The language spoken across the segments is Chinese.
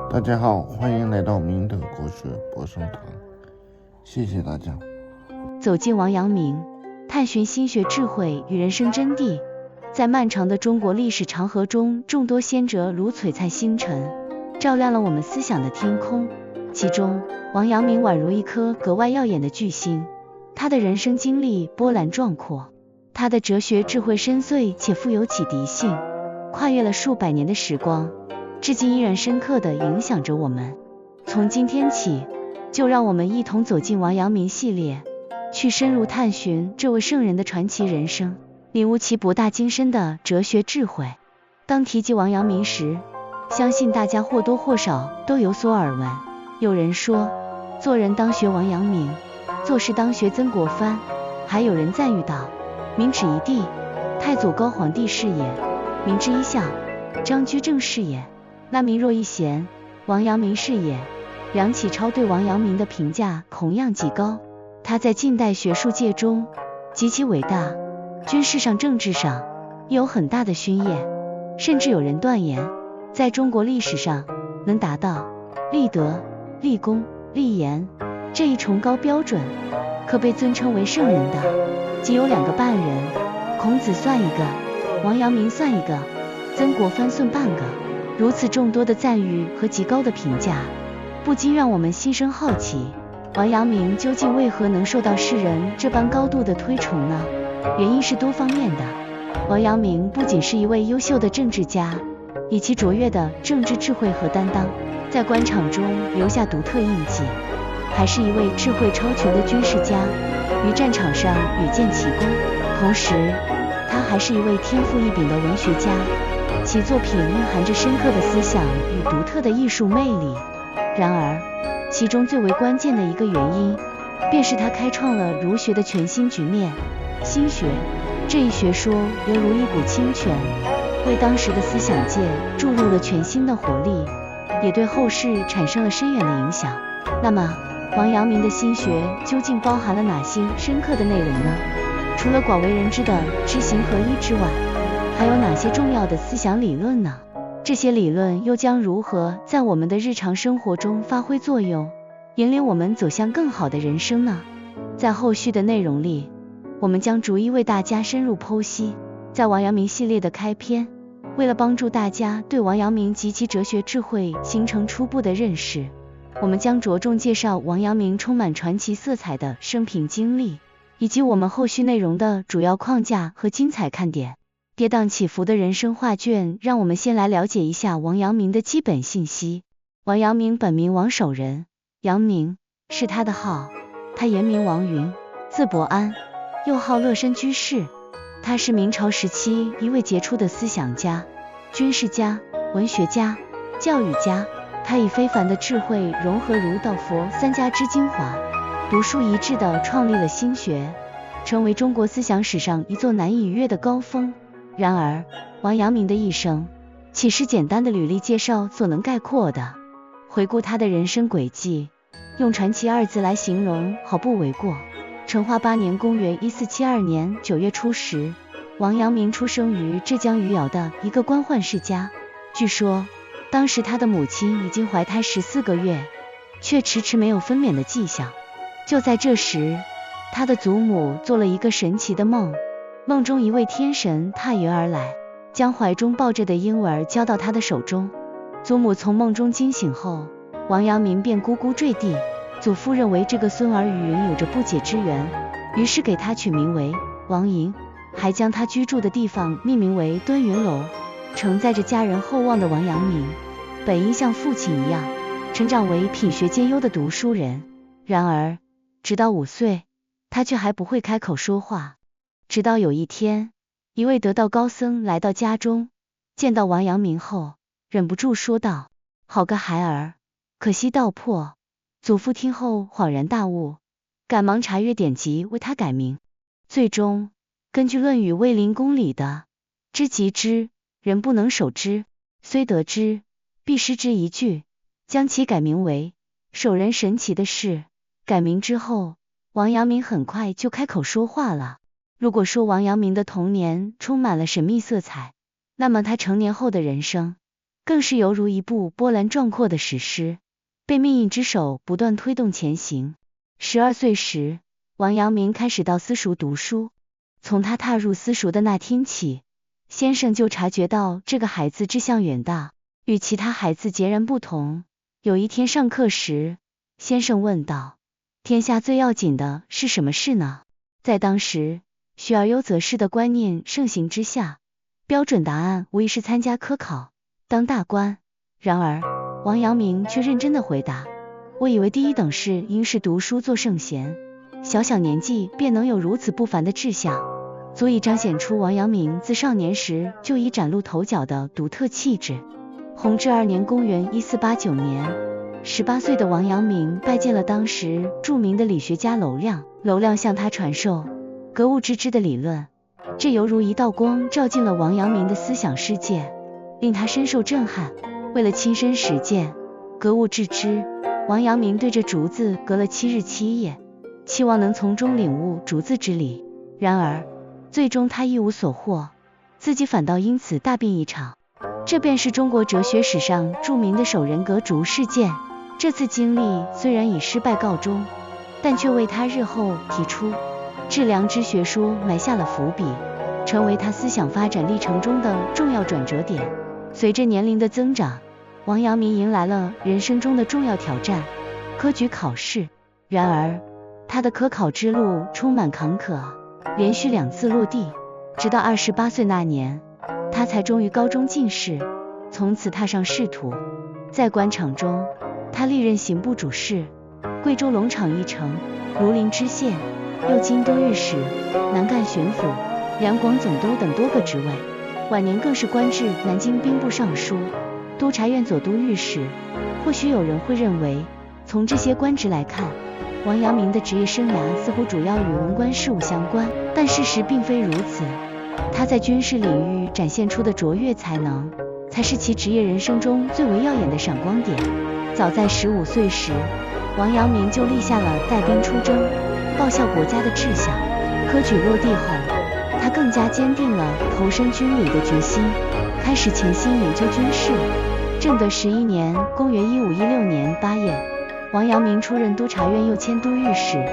大家好，欢迎来到明德国学播送团，谢谢大家。走进王阳明，探寻心学智慧与人生真谛。在漫长的中国历史长河中，众多先哲如璀璨星辰，照亮了我们思想的天空。其中，王阳明宛如一颗格外耀眼的巨星，他的人生经历波澜壮阔，他的哲学智慧深邃且富有启迪性，跨越了数百年的时光，至今依然深刻地影响着我们。从今天起，就让我们一同走进王阳明系列，去深入探寻这位圣人的传奇人生，领悟其博大精深的哲学智慧。当提及王阳明时，相信大家或多或少都有所耳闻。有人说，做人当学王阳明，做事当学曾国藩。还有人赞誉道，明旨一地，太祖高皇帝是也；明之一相，张居正是也。那明若一贤，王阳明是也。梁启超对王阳明的评价同样极高，他在近代学术界中极其伟大，军事上政治上也有很大的勋业，甚至有人断言，在中国历史上能达到立德、立功、立言这一崇高标准，可被尊称为圣人的仅有2个半人，孔子算一个，王阳明算一个，曾国藩算半个。如此众多的赞誉和极高的评价，不禁让我们心生好奇，王阳明究竟为何能受到世人这般高度的推崇呢？原因是多方面的。王阳明不仅是一位优秀的政治家，以其卓越的政治智慧和担当，在官场中留下独特印记，还是一位智慧超群的军事家，于战场上屡建奇功。同时，他还是一位天赋异禀的文学家，其作品蕴含着深刻的思想与独特的艺术魅力。然而，其中最为关键的一个原因，便是他开创了儒学的全新局面。心学这一学说犹如一股清泉，为当时的思想界注入了全新的活力，也对后世产生了深远的影响。那么，王阳明的心学究竟包含了哪些深刻的内容呢？除了广为人知的知行合一之外，还有哪些重要的思想理论呢？这些理论又将如何在我们的日常生活中发挥作用，引领我们走向更好的人生呢？在后续的内容里，我们将逐一为大家深入剖析。在王阳明系列的开篇，为了帮助大家对王阳明及其哲学智慧形成初步的认识，我们将着重介绍王阳明充满传奇色彩的生平经历，以及我们后续内容的主要框架和精彩看点。跌宕起伏的人生画卷，让我们先来了解一下王阳明的基本信息。王阳明本名王守仁，阳明是他的号，他原名王云，字伯安，又号乐山居士。他是明朝时期一位杰出的思想家、军事家、文学家、教育家。他以非凡的智慧融合儒道佛3家之精华，独树一帜地创立了心学，成为中国思想史上一座难以逾越的高峰。然而，王阳明的一生岂是简单的履历介绍所能概括的？回顾他的人生轨迹，用传奇2字来形容毫不为过。成化8年公元1472年9月初10，王阳明出生于浙江余姚的一个官宦世家。据说，当时他的母亲已经怀胎14个月，却迟迟没有分娩的迹象。就在这时，他的祖母做了一个神奇的梦，梦中一位天神踏云而来，将怀中抱着的婴儿交到他的手中。祖母从梦中惊醒后，王阳明便咕咕坠地。祖父认为这个孙儿与云有着不解之缘，于是给他取名为王寅，还将他居住的地方命名为敦云楼。承载着家人厚望的王阳明，本应像父亲一样，成长为品学兼优的读书人。然而，直到5岁，他却还不会开口说话。直到有一天，一位得道高僧来到家中，见到王阳明后，忍不住说道：“好个孩儿，可惜道破。”祖父听后恍然大悟，赶忙查阅典籍为他改名。最终，根据《论语卫灵公》里的“知即知，人不能守之，虽得之，必失之”一句，将其改名为守仁。神奇的是，改名之后，王阳明很快就开口说话了。如果说王阳明的童年充满了神秘色彩，那么他成年后的人生更是犹如一部波澜壮阔的史诗，被命运之手不断推动前行。12岁时，王阳明开始到私塾读书。从他踏入私塾的那天起，先生就察觉到这个孩子志向远大，与其他孩子截然不同。有一天上课时，先生问道：天下最要紧的是什么事呢？在当时学而优则仕的观念盛行之下，标准答案无疑是参加科考，当大官。然而王阳明却认真地回答：我以为第一等事应是读书做圣贤，小小年纪便能有如此不凡的志向，足以彰显出王阳明自少年时就已崭露头角的独特气质。弘治2年公元1489年，18岁的王阳明拜见了当时著名的理学家娄亮，娄亮向他传授格物致知的理论，这犹如一道光照进了王阳明的思想世界，令他深受震撼。为了亲身实践格物致知，王阳明对着竹子隔了7日7夜，期望能从中领悟竹子之理。然而最终他一无所获，自己反倒因此大病一场。这便是中国哲学史上著名的首人格竹事件。这次经历虽然以失败告终，但却为他日后提出致良知学说埋下了伏笔，成为他思想发展历程中的重要转折点。随着年龄的增长，王阳明迎来了人生中的重要挑战——科举考试。然而他的科考之路充满坎坷，连续2次落地，直到28岁那年，他才终于高中进士，从此踏上仕途。在官场中，他历任刑部主事、贵州龙场驿丞、庐陵知县、右京都御史、南赣巡抚、两广总督等多个职位，晚年更是官至南京兵部尚书、督察院左都御史。或许有人会认为，从这些官职来看，王阳明的职业生涯似乎主要与文官事务相关，但事实并非如此。他在军事领域展现出的卓越才能，才是其职业人生中最为耀眼的闪光点。早在15岁时，王阳明就立下了带兵出征、报效国家的志向。科举落地后，他更加坚定了投身军旅的决心，开始潜心研究军事。正德11年（公元1516年）8月，王阳明出任督察院右迁都御史，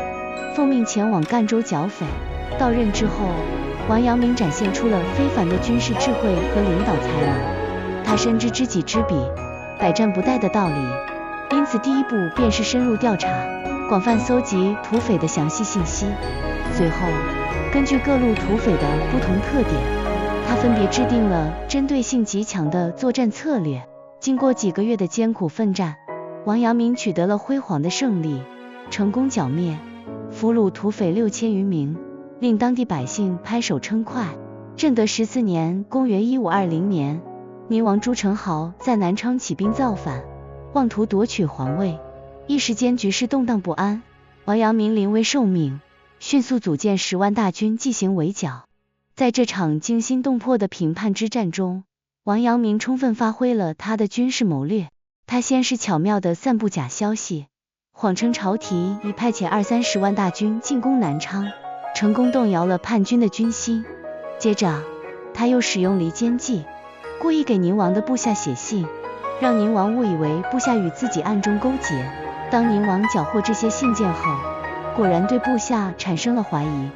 奉命前往赣州剿匪。到任之后，王阳明展现出了非凡的军事智慧和领导才能。他深知知己知彼，百战不殆的道理，因此第一步便是深入调查，广泛搜集土匪的详细信息。随后，根据各路土匪的不同特点，他分别制定了针对性极强的作战策略。经过几个月的艰苦奋战，王阳明取得了辉煌的胜利，成功剿灭、俘虏土匪6000余名，令当地百姓拍手称快。正德14年（公元1520年），宁王朱宸濠在南昌起兵造反，妄图夺取皇位，一时间局势动荡不安。王阳明临危受命，迅速组建10万大军进行围剿。在这场惊心动魄的平叛之战中，王阳明充分发挥了他的军事谋略。他先是巧妙地散布假消息，谎称朝廷已派遣20-30万大军进攻南昌，成功动摇了叛军的军心。接着，他又使用离间计，故意给宁王的部下写信，让宁王误以为部下与自己暗中勾结。当宁王缴获这些信件后，果然对部下产生了怀疑，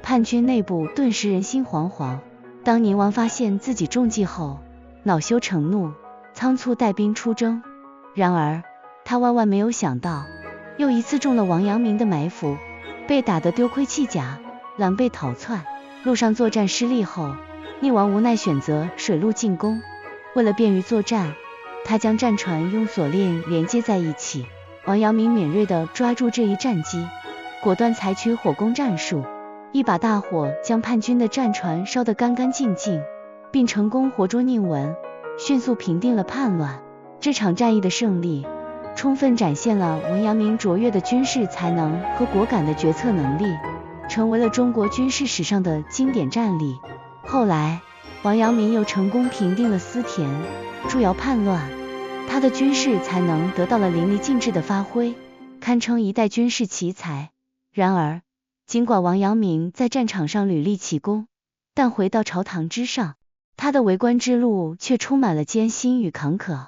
叛军内部顿时人心惶惶。当宁王发现自己中计后，恼羞成怒，仓促带兵出征。然而他万万没有想到，又一次中了王阳明的埋伏，被打得丢盔弃甲，狼狈逃窜。路上作战失利后，宁王无奈选择水路进攻。为了便于作战，他将战船用锁链连接在一起。王阳明敏锐地抓住这一战机，果断采取火攻战术，一把大火将叛军的战船烧得干干净净，并成功活捉宁文，迅速平定了叛乱。这场战役的胜利，充分展现了王阳明卓越的军事才能和果敢的决策能力，成为了中国军事史上的经典战例。后来，王阳明又成功平定了思田、筑窑叛乱，他的军事才能得到了淋漓尽致的发挥，堪称一代军事奇才。然而，尽管王阳明在战场上屡立奇功，但回到朝堂之上，他的为官之路却充满了艰辛与坎坷。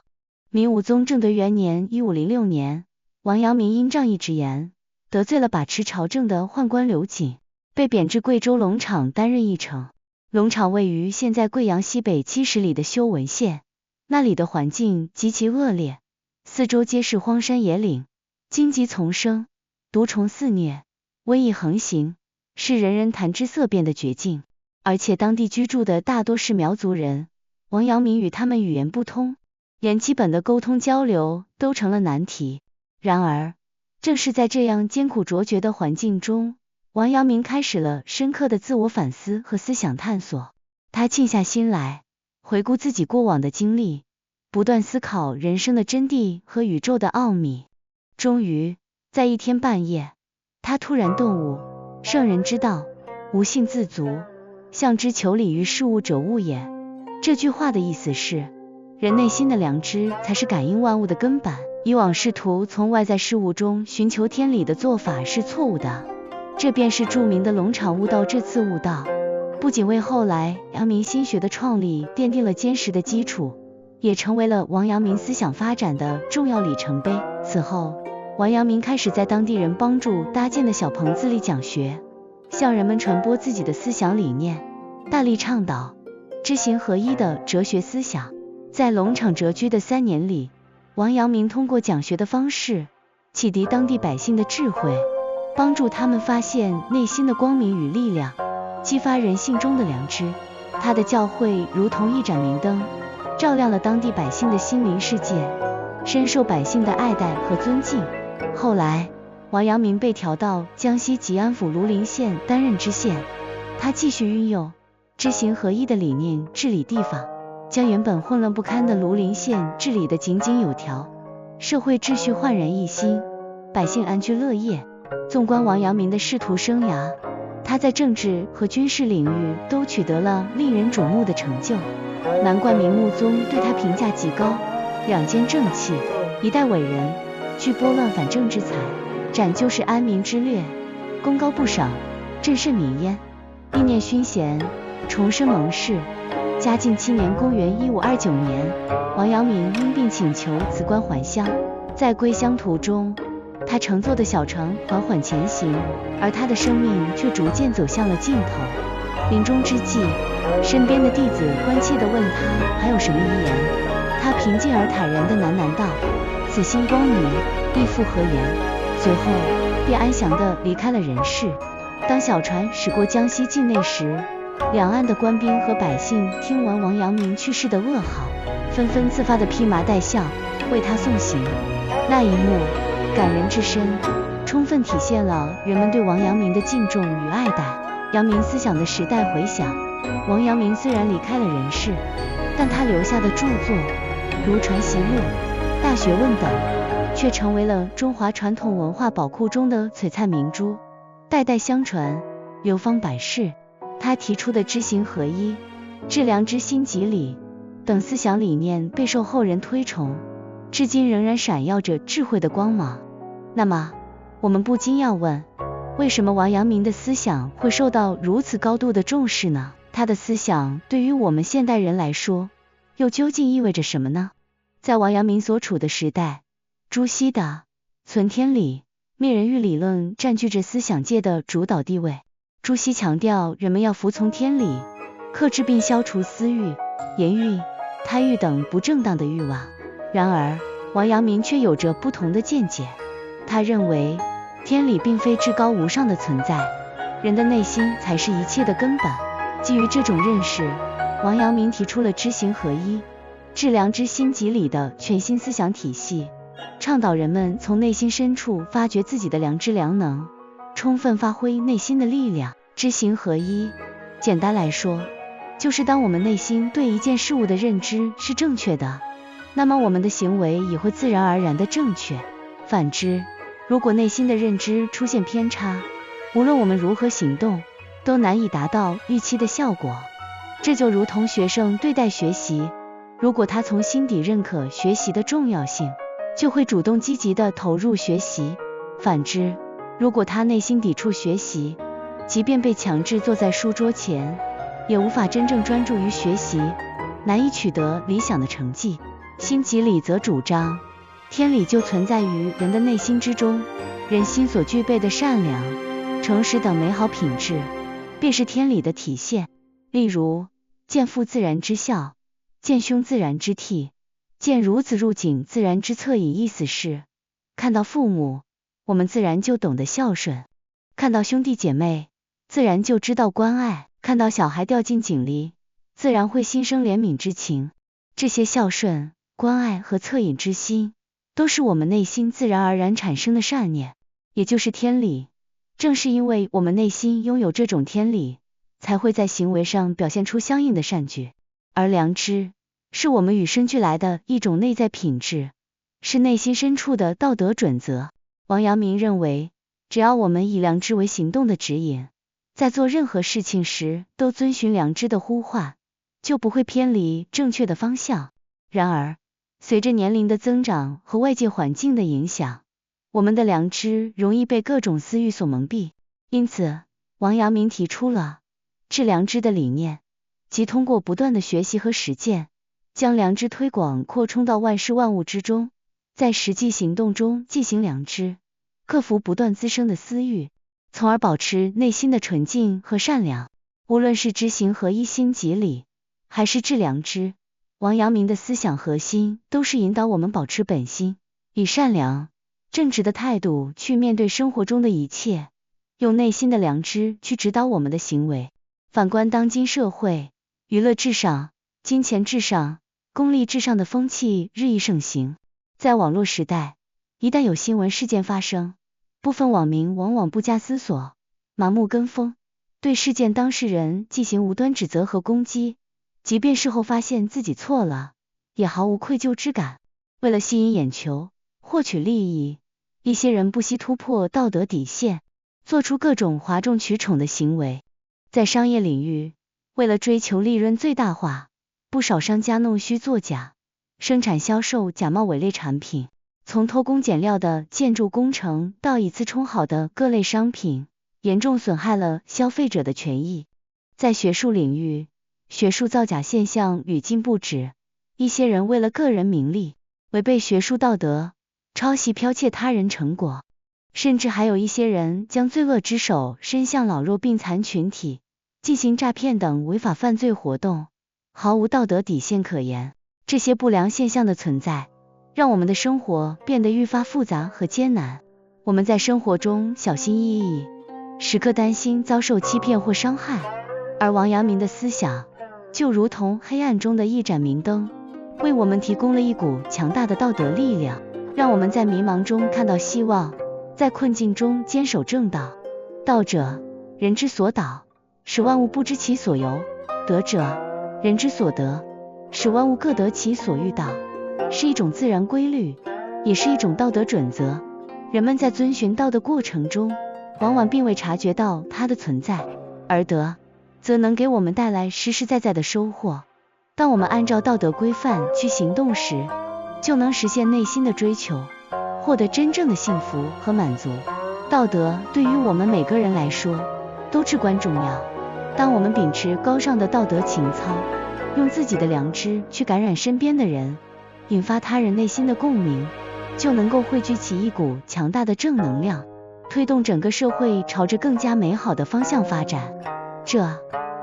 明武宗正德元年1506年，王阳明因仗义直言，得罪了把持朝政的宦官刘瑾，被贬至贵州龙场担任驿丞。龙场位于现在贵阳西北70里的修文县，那里的环境极其恶劣，四周皆是荒山野岭，荆棘丛生，毒虫肆虐，瘟疫横行，是人人谈之色变的绝境。而且当地居住的大多是苗族人，王阳明与他们语言不通，连基本的沟通交流都成了难题。然而，正是在这样艰苦卓绝的环境中，王阳明开始了深刻的自我反思和思想探索。他静下心来，回顾自己过往的经历，不断思考人生的真谛和宇宙的奥秘。终于，在一天半夜，他突然顿悟：圣人之道，无性自足，象之求理于事物者物也。这句话的意思是，人内心的良知才是感应万物的根本，以往试图从外在事物中寻求天理的做法是错误的。这便是著名的龙场悟道。这次悟道不仅为后来阳明心学的创立奠定了坚实的基础，也成为了王阳明思想发展的重要里程碑。此后，王阳明开始在当地人帮助搭建的小棚子里讲学，向人们传播自己的思想理念，大力倡导知行合一的哲学思想。在龙场谪居的3年里，王阳明通过讲学的方式启迪当地百姓的智慧，帮助他们发现内心的光明与力量，激发人性中的良知。他的教诲如同一盏明灯，照亮了当地百姓的心灵世界，深受百姓的爱戴和尊敬。后来，王阳明被调到江西吉安府庐陵县担任知县，他继续运用知行合一的理念治理地方，将原本混乱不堪的庐陵县治理得井井有条，社会秩序焕然一新，百姓安居乐业。纵观王阳明的仕途生涯，他在政治和军事领域都取得了令人瞩目的成就，难怪明武宗对他评价极高，两肩正气，一代伟人，具拨乱反正之才，展就世安民之略，功高不赏，震慑民焉。意念熏咸，重生蒙氏。嘉靖7年公元1529年，王阳明因病请求辞官还乡，在归乡途中，他乘坐的小船缓缓前行，而他的生命却逐渐走向了尽头。临终之际，身边的弟子关切地问他还有什么遗言，他平静而坦然地喃喃道：此心光明，亦复何言。随后便安详地离开了人世。当小船驶过江西境内时，两岸的官兵和百姓听完王阳明去世的噩耗，纷纷自发地披麻戴孝，为他送行。那一幕感人至深，充分体现了人们对王阳明的敬重与爱戴。阳明思想的时代回响，王阳明虽然离开了人世，但他留下的著作如《传习录》《大学问》等，却成为了中华传统文化宝库中的璀璨明珠，代代相传，流芳百世。他提出的知行合一、致良知心即理等思想理念备受后人推崇，至今仍然闪耀着智慧的光芒。那么，我们不禁要问，为什么王阳明的思想会受到如此高度的重视呢？他的思想对于我们现代人来说，又究竟意味着什么呢？在王阳明所处的时代，朱熹的存天理、灭人欲理论占据着思想界的主导地位。朱熹强调人们要服从天理，克制并消除私欲、淫欲、贪欲等不正当的欲望。然而，王阳明却有着不同的见解。他认为，天理并非至高无上的存在，人的内心才是一切的根本。基于这种认识，王阳明提出了知行合一、致良知心即理的全新思想体系，倡导人们从内心深处发掘自己的良知良能，充分发挥内心的力量。知行合一，简单来说，就是当我们内心对一件事物的认知是正确的，那么我们的行为也会自然而然的正确。反之，如果内心的认知出现偏差，无论我们如何行动，都难以达到预期的效果。这就如同学生对待学习，如果他从心底认可学习的重要性，就会主动积极地投入学习。反之，如果他内心抵触学习，即便被强制坐在书桌前，也无法真正专注于学习，难以取得理想的成绩。心即理则主张，天理就存在于人的内心之中，人心所具备的善良、诚实等美好品质，便是天理的体现。例如，见父自然之孝，见兄自然之悌，见孺子入井自然之恻隐。意思是，看到父母，我们自然就懂得孝顺；看到兄弟姐妹，自然就知道关爱；看到小孩掉进井里，自然会心生怜悯之情。这些孝顺、关爱和恻隐之心，都是我们内心自然而然产生的善念，也就是天理。正是因为我们内心拥有这种天理，才会在行为上表现出相应的善举。而良知是我们与生俱来的一种内在品质，是内心深处的道德准则。王阳明认为，只要我们以良知为行动的指引，在做任何事情时都遵循良知的呼唤，就不会偏离正确的方向。然而，随着年龄的增长和外界环境的影响，我们的良知容易被各种私欲所蒙蔽。因此，王阳明提出了治良知的理念，即通过不断的学习和实践，将良知推广扩充到万事万物之中，在实际行动中践行良知，克服不断滋生的私欲，从而保持内心的纯净和善良。无论是知行合一心即理，还是治良知，王阳明的思想核心都是引导我们保持本心，以善良、正直的态度去面对生活中的一切，用内心的良知去指导我们的行为。反观当今社会，娱乐至上、金钱至上、功利至上的风气日益盛行。在网络时代，一旦有新闻事件发生，部分网民往往不加思索，盲目跟风，对事件当事人进行无端指责和攻击，即便事后发现自己错了，也毫无愧疚之感。为了吸引眼球、获取利益，一些人不惜突破道德底线，做出各种哗众取宠的行为。在商业领域，为了追求利润最大化，不少商家弄虚作假，生产销售假冒伪劣产品，从偷工减料的建筑工程到以次充好的各类商品，严重损害了消费者的权益。在学术领域，学术造假现象屡禁不止，一些人为了个人名利，违背学术道德，抄袭剽窃他人成果，甚至还有一些人将罪恶之手伸向老弱病残群体，进行诈骗等违法犯罪活动，毫无道德底线可言。这些不良现象的存在，让我们的生活变得愈发复杂和艰难。我们在生活中小心翼翼，时刻担心遭受欺骗或伤害。而王阳明的思想，就如同黑暗中的一盏明灯，为我们提供了一股强大的道德力量，让我们在迷茫中看到希望，在困境中坚守正道。道者，人之所导，使万物不知其所由；德者，人之所得，使万物各得其所欲道，是一种自然规律，也是一种道德准则。人们在遵循道的过程中，往往并未察觉到它的存在，而德则能给我们带来实实在在的收获。当我们按照道德规范去行动时，就能实现内心的追求，获得真正的幸福和满足。道德对于我们每个人来说都至关重要。当我们秉持高尚的道德情操，用自己的良知去感染身边的人，引发他人内心的共鸣，就能够汇聚起一股强大的正能量，推动整个社会朝着更加美好的方向发展。这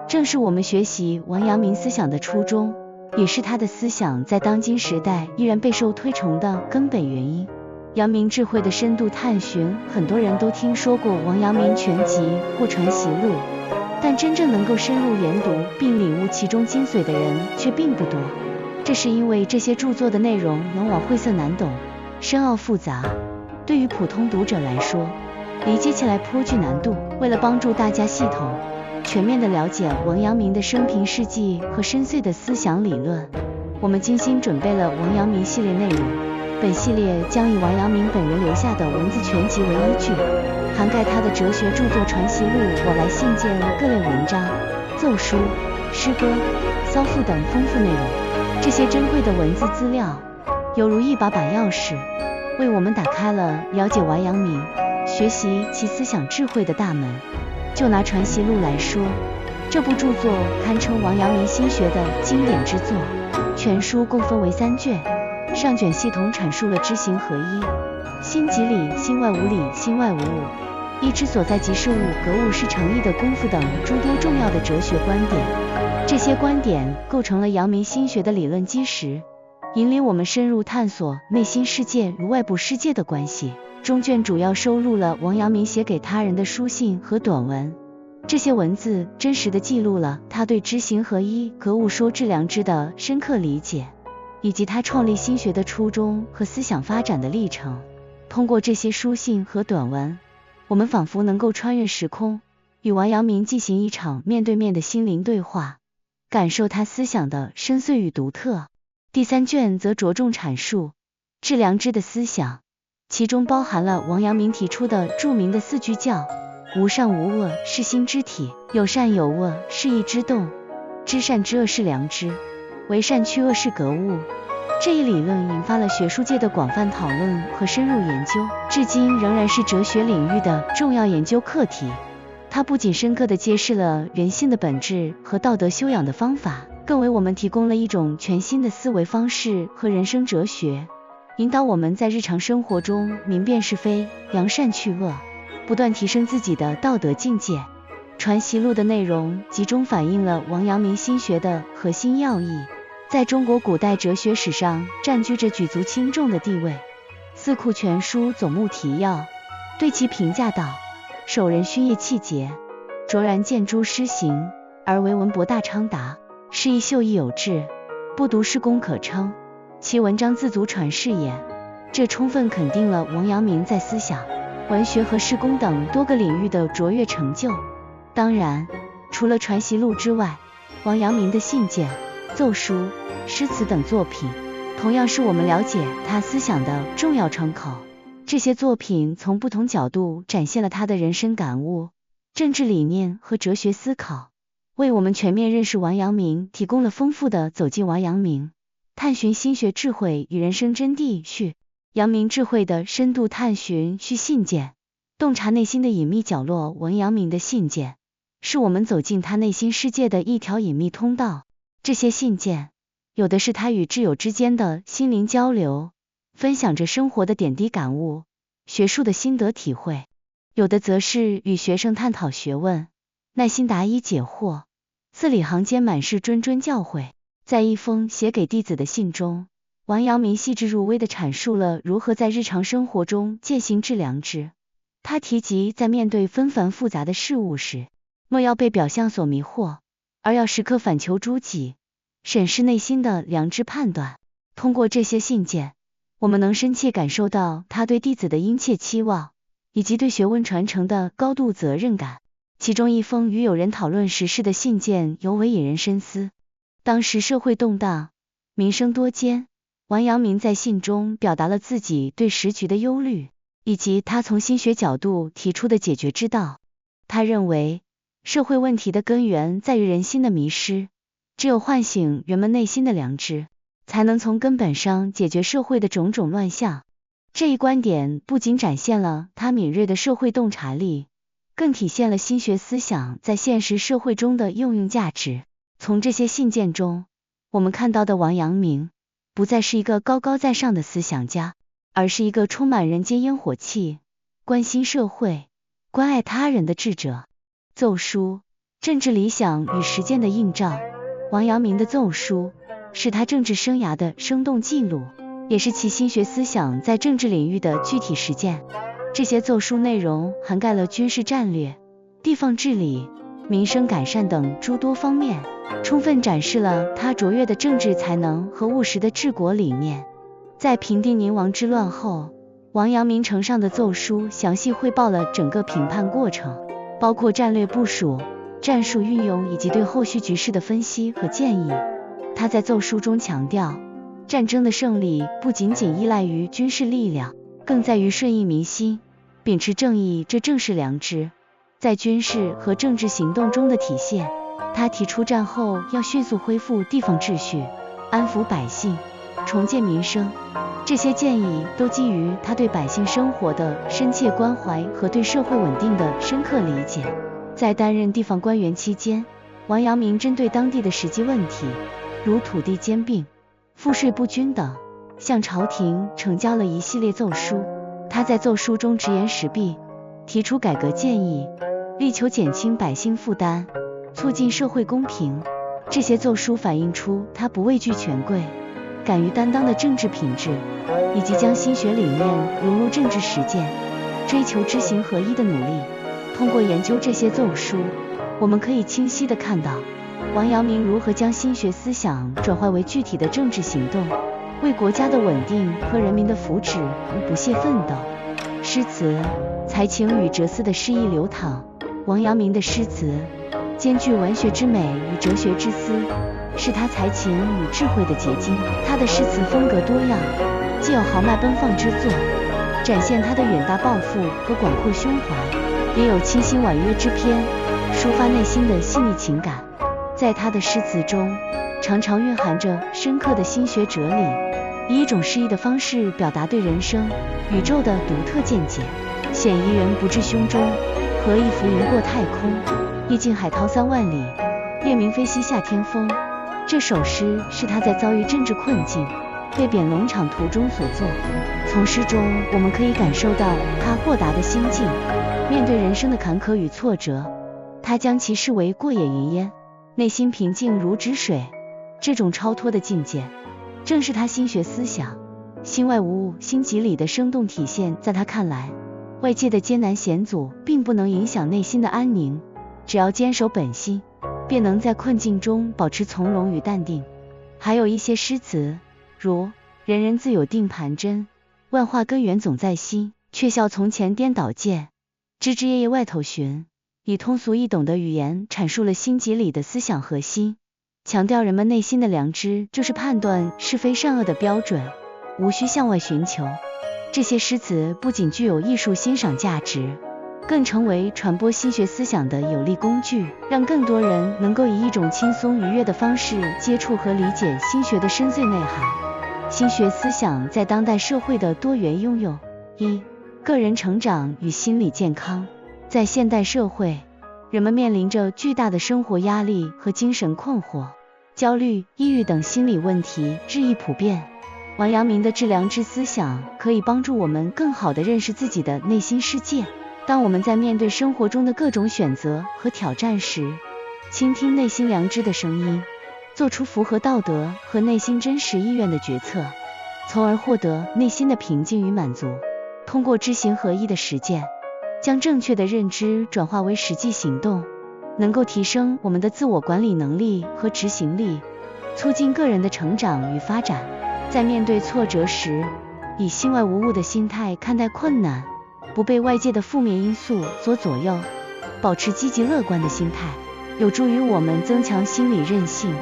正是我们学习王阳明思想的初衷，也是他的思想在当今时代依然备受推崇的根本原因。阳明智慧的深度探寻，很多人都听说过王阳明全集或传习录，但真正能够深入研读并领悟其中精髓的人却并不多。这是因为这些著作的内容往往晦涩难懂，深奥复杂，对于普通读者来说，理解起来颇具难度。为了帮助大家系统、全面地了解王阳明的生平事迹和深邃的思想理论，我们精心准备了王阳明系列内容。本系列将以王阳明本人留下的文字全集为依据，涵盖他的哲学著作《传习录》、我来信件各类文章、奏书、诗歌、骚赋等丰富内容。这些珍贵的文字资料犹如一把把钥匙，为我们打开了了解王阳明、学习其思想智慧的大门。就拿《传习录》来说，这部著作堪称王阳明心学的经典之作。全书共分为3卷，上卷系统阐述了知行合一、心即理、心外无理、心外无物、意之所在即是物、格物是诚意的功夫等诸多重要的哲学观点。这些观点构成了阳明心学的理论基石，引领我们深入探索内心世界与外部世界的关系。中卷主要收录了王阳明写给他人的书信和短文，这些文字真实地记录了他对知行合一、格物说致良知的深刻理解，以及他创立心学的初衷和思想发展的历程。通过这些书信和短文，我们仿佛能够穿越时空，与王阳明进行一场面对面的心灵对话，感受他思想的深邃与独特。第3卷则着重阐述致良知的思想，其中包含了王阳明提出的著名的4句教：无善无恶是心之体，有善有恶是意之动，知善知恶是良知，为善去恶是格物。这一理论引发了学术界的广泛讨论和深入研究，至今仍然是哲学领域的重要研究课题。它不仅深刻地揭示了人性的本质和道德修养的方法，更为我们提供了一种全新的思维方式和人生哲学，引导我们在日常生活中明辨是非、扬善去恶，不断提升自己的道德境界。传习录的内容集中反映了王阳明心学的核心要义，在中国古代哲学史上占据着举足轻重的地位。四库全书总目提要对其评价道：守人勋业气节，卓然见诸施行，而为文博大昌达，是以秀逸有致，不独是功可称，其文章自足传世也。这充分肯定了王阳明在思想、文学和事功等多个领域的卓越成就。当然，除了传习录之外，王阳明的信件、奏书、诗词等作品同样是我们了解他思想的重要窗口。这些作品从不同角度展现了他的人生感悟、政治理念和哲学思考，为我们全面认识王阳明提供了丰富的走进王阳明、探寻心学智慧与人生真谛序。阳明智慧的深度探寻序信件，洞察内心的隐秘角落。王阳明的信件是我们走进他内心世界的一条隐秘通道。这些信件有的是他与挚友之间的心灵交流，分享着生活的点滴感悟、学术的心得体会；有的则是与学生探讨学问，耐心答疑解惑，字里行间满是谆谆教诲。在一封写给弟子的信中，王阳明细致入微地阐述了如何在日常生活中践行致良知。他提及在面对纷繁复杂的事物时，莫要被表象所迷惑，而要时刻反求诸己，审视内心的良知判断。通过这些信件，我们能深切感受到他对弟子的殷切期望，以及对学问传承的高度责任感。其中一封与友人讨论时事的信件尤为引人深思。当时社会动荡，民生多艰，王阳明在信中表达了自己对时局的忧虑，以及他从心学角度提出的解决之道。他认为，社会问题的根源在于人心的迷失，只有唤醒人们内心的良知，才能从根本上解决社会的种种乱象。这一观点不仅展现了他敏锐的社会洞察力，更体现了心学思想在现实社会中的应用价值。从这些信件中，我们看到的王阳明不再是一个高高在上的思想家，而是一个充满人间烟火气、关心社会、关爱他人的智者。奏书，政治理想与实践的映照。王阳明的奏书是他政治生涯的生动记录，也是其心学思想在政治领域的具体实践。这些奏书内容涵盖了军事战略、地方治理、民生改善等诸多方面，充分展示了他卓越的政治才能和务实的治国理念。在平定宁王之乱后，王阳明呈上的奏书详细汇报了整个评判过程，包括战略部署、战术运用以及对后续局势的分析和建议。他在奏书中强调，战争的胜利不仅仅依赖于军事力量，更在于顺应民心，秉持正义，这正是良知在军事和政治行动中的体现。他提出战后要迅速恢复地方秩序，安抚百姓，重建民生。这些建议都基于他对百姓生活的深切关怀和对社会稳定的深刻理解。在担任地方官员期间，王阳明针对当地的实际问题，如土地兼并、赋税不均等，向朝廷呈交了一系列奏书。他在奏书中直言时弊，提出改革建议，力求减轻百姓负担，促进社会公平。这些奏书反映出他不畏惧权贵，敢于担当的政治品质，以及将心学理念融入政治实践，追求知行合一的努力。通过研究这些奏书，我们可以清晰地看到王阳明如何将心学思想转化为具体的政治行动，为国家的稳定和人民的福祉而不懈奋斗。诗词才情与哲思的诗意流淌，王阳明的诗词兼具文学之美与哲学之思，是他才情与智慧的结晶。他的诗词风格多样，既有豪迈奔放之作，展现他的远大抱负和广阔胸怀，也有清新婉约之篇，抒发内心的细腻情感。在他的诗词中，常常蕴含着深刻的心学哲理，以一种诗意的方式表达对人生、宇宙的独特见解。险夷人不至胸中，何以浮云过太空？夜尽海涛3万里，夜明飞兮下天风。这首诗是他在遭遇政治困境、被贬农场途中所作。从诗中我们可以感受到他豁达的心境，面对人生的坎坷与挫折，他将其视为过眼云烟，内心平静如止水。这种超脱的境界，正是他心学思想心外无物、心即理的生动体现。在他看来，外界的艰难险阻并不能影响内心的安宁，只要坚守本心，便能在困境中保持从容与淡定。还有一些诗词，如人人自有定盘针，万化根源总在心，却笑从前颠倒见，枝枝叶叶外头寻，以通俗易懂的语言阐述了心即理的思想核心，强调人们内心的良知就是判断是非善恶的标准，无需向外寻求。这些诗词不仅具有艺术欣赏价值，更成为传播心学思想的有力工具，让更多人能够以一种轻松愉悦的方式接触和理解心学的深邃内涵。心学思想在当代社会的多元应用。1. 个人成长与心理健康。在现代社会，人们面临着巨大的生活压力和精神困惑，焦虑、抑郁等心理问题日益普遍。王阳明的致良知思想可以帮助我们更好地认识自己的内心世界。当我们在面对生活中的各种选择和挑战时，倾听内心良知的声音，做出符合道德和内心真实意愿的决策，从而获得内心的平静与满足。通过知行合一的实践，将正确的认知转化为实际行动，能够提升我们的自我管理能力和执行力，促进个人的成长与发展。在面对挫折时，以心外无物的心态看待困难，不被外界的负面因素所左右，保持积极乐观的心态，有助于我们增强心理韧性，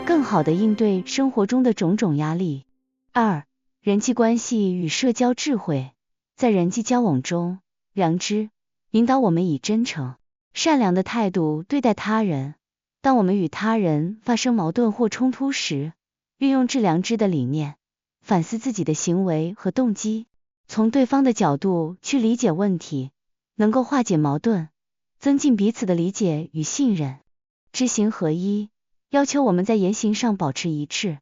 更好地应对生活中的种种压力。2. 人际关系与社交智慧。在人际交往中，良知引导我们以真诚、善良的态度对待他人。当我们与他人发生矛盾或冲突时，运用致良知的理念，反思自己的行为和动机，从对方的角度去理解问题，能够化解矛盾，增进彼此的理解与信任。知行合一要求我们在言行上保持一致，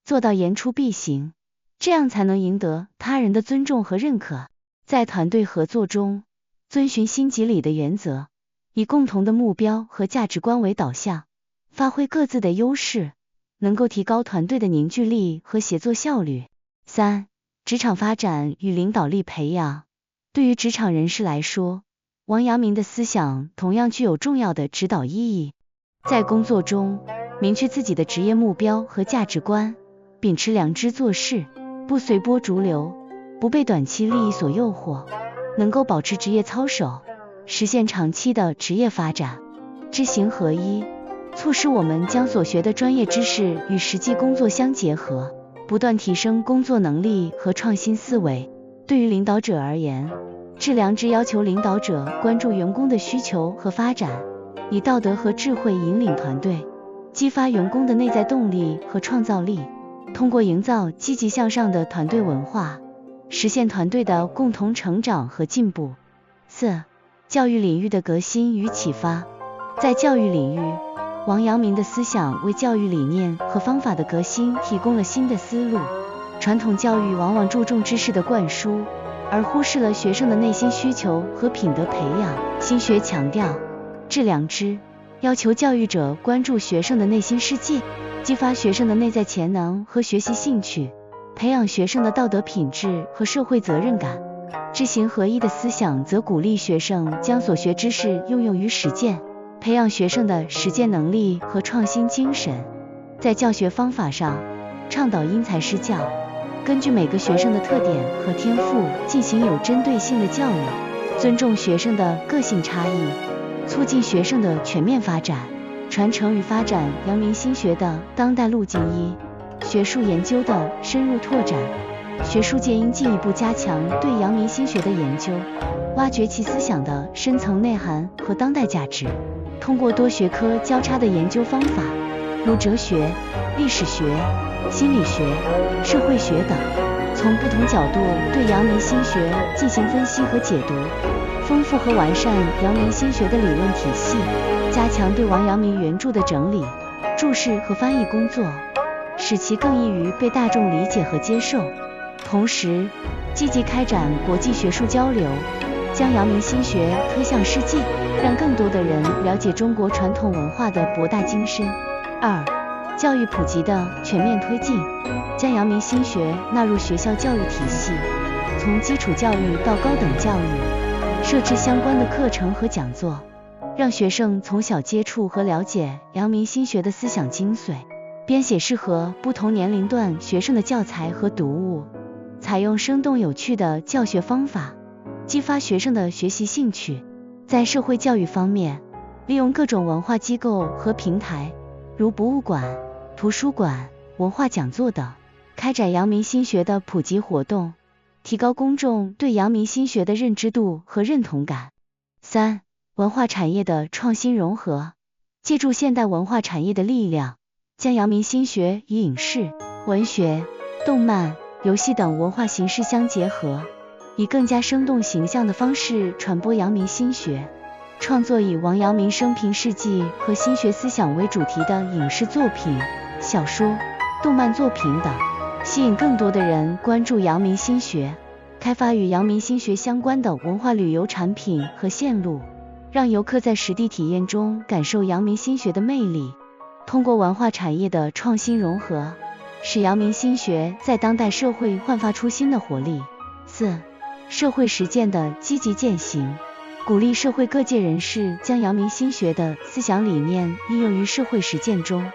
做到言出必行，这样才能赢得他人的尊重和认可。在团队合作中，遵循心即理的原则，以共同的目标和价值观为导向，发挥各自的优势，能够提高团队的凝聚力和协作效率。3. 职场发展与领导力培养。对于职场人士来说，王阳明的思想同样具有重要的指导意义。在工作中，明确自己的职业目标和价值观，秉持良知做事，不随波逐流，不被短期利益所诱惑，能够保持职业操守，实现长期的职业发展。知行合一促使我们将所学的专业知识与实际工作相结合，不断提升工作能力和创新思维。对于领导者而言，致良知要求领导者关注员工的需求和发展，以道德和智慧引领团队，激发员工的内在动力和创造力，通过营造积极向上的团队文化，实现团队的共同成长和进步。4. 教育领域的革新与启发。在教育领域，王阳明的思想为教育理念和方法的革新提供了新的思路。传统教育往往注重知识的灌输，而忽视了学生的内心需求和品德培养。心学强调致良知，要求教育者关注学生的内心世界，激发学生的内在潜能和学习兴趣，培养学生的道德品质和社会责任感。知行合一的思想则鼓励学生将所学知识应用于实践，培养学生的实践能力和创新精神。在教学方法上，倡导因材施教，根据每个学生的特点和天赋进行有针对性的教育，尊重学生的个性差异，促进学生的全面发展。传承与发展阳明心学的当代路径一、学术研究的深入拓展。学术界应进一步加强对阳明心学的研究，挖掘其思想的深层内涵和当代价值。通过多学科交叉的研究方法，如哲学、历史学、心理学、社会学等，从不同角度对阳明心学进行分析和解读，丰富和完善阳明心学的理论体系，加强对王阳明原著的整理、注释和翻译工作，使其更易于被大众理解和接受。同时，积极开展国际学术交流，将阳明心学推向世界，让更多的人了解中国传统文化的博大精深。二、教育普及的全面推进，将阳明心学纳入学校教育体系，从基础教育到高等教育，设置相关的课程和讲座，让学生从小接触和了解阳明心学的思想精髓，编写适合不同年龄段学生的教材和读物，采用生动有趣的教学方法，激发学生的学习兴趣。在社会教育方面，利用各种文化机构和平台，如博物馆、图书馆、文化讲座等，开展阳明心学的普及活动，提高公众对阳明心学的认知度和认同感。三、文化产业的创新融合，借助现代文化产业的力量，将阳明心学与影视、文学、动漫、游戏等文化形式相结合，以更加生动形象的方式传播阳明心学，创作以王阳明生平事迹和心学思想为主题的影视作品、小说、动漫作品等，吸引更多的人关注阳明心学，开发与阳明心学相关的文化旅游产品和线路，让游客在实地体验中感受阳明心学的魅力。通过文化产业的创新融合，使阳明心学在当代社会焕发出新的活力。四、社会实践的积极践行，鼓励社会各界人士将阳明心学的思想理念应用于社会实践中。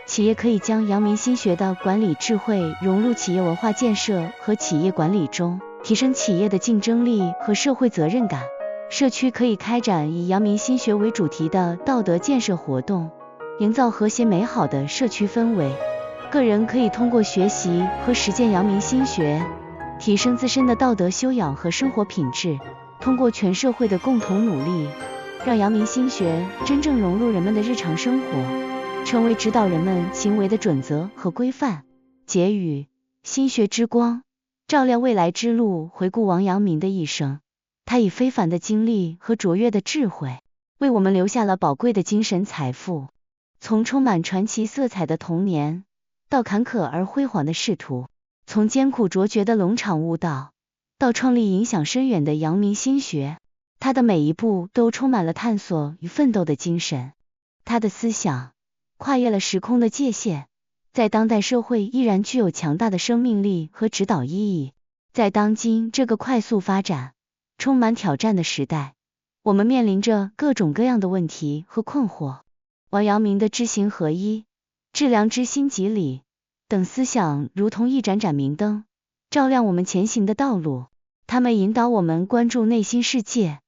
企业可以将阳明心学的管理智慧融入企业文化建设和企业管理中，提升企业的竞争力和社会责任感。社区可以开展以阳明心学为主题的道德建设活动，营造和谐美好的社区氛围。个人可以通过学习和实践阳明心学，提升自身的道德修养和生活品质。通过全社会的共同努力，让阳明心学真正融入人们的日常生活，成为指导人们行为的准则和规范。结语：心学之光，照亮未来之路。回顾王阳明的一生，他以非凡的经历和卓越的智慧，为我们留下了宝贵的精神财富。从充满传奇色彩的童年，到坎坷而辉煌的仕途；从艰苦卓绝的龙场悟道，到创立影响深远的阳明心学，他的每一步都充满了探索与奋斗的精神。他的思想跨越了时空的界限，在当代社会依然具有强大的生命力和指导意义。在当今这个快速发展、充满挑战的时代，我们面临着各种各样的问题和困惑。王阳明的知行合一、致良知、心即理等思想如同一盏盏明灯，照亮我们前行的道路。他们引导我们关注内心世界，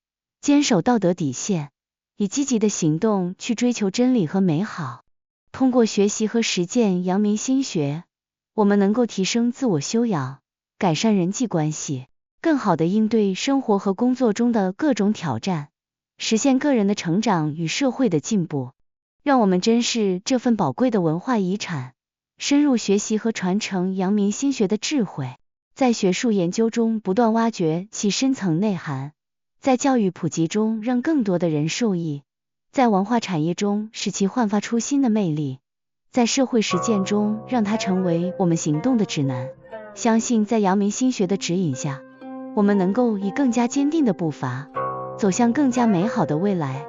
坚守道德底线，以积极的行动去追求真理和美好。通过学习和实践阳明心学，我们能够提升自我修养，改善人际关系，更好地应对生活和工作中的各种挑战，实现个人的成长与社会的进步。让我们珍视这份宝贵的文化遗产，深入学习和传承阳明心学的智慧，在学术研究中不断挖掘其深层内涵，在教育普及中让更多的人受益，在文化产业中使其焕发出新的魅力，在社会实践中让它成为我们行动的指南。相信在阳明心学的指引下，我们能够以更加坚定的步伐，走向更加美好的未来，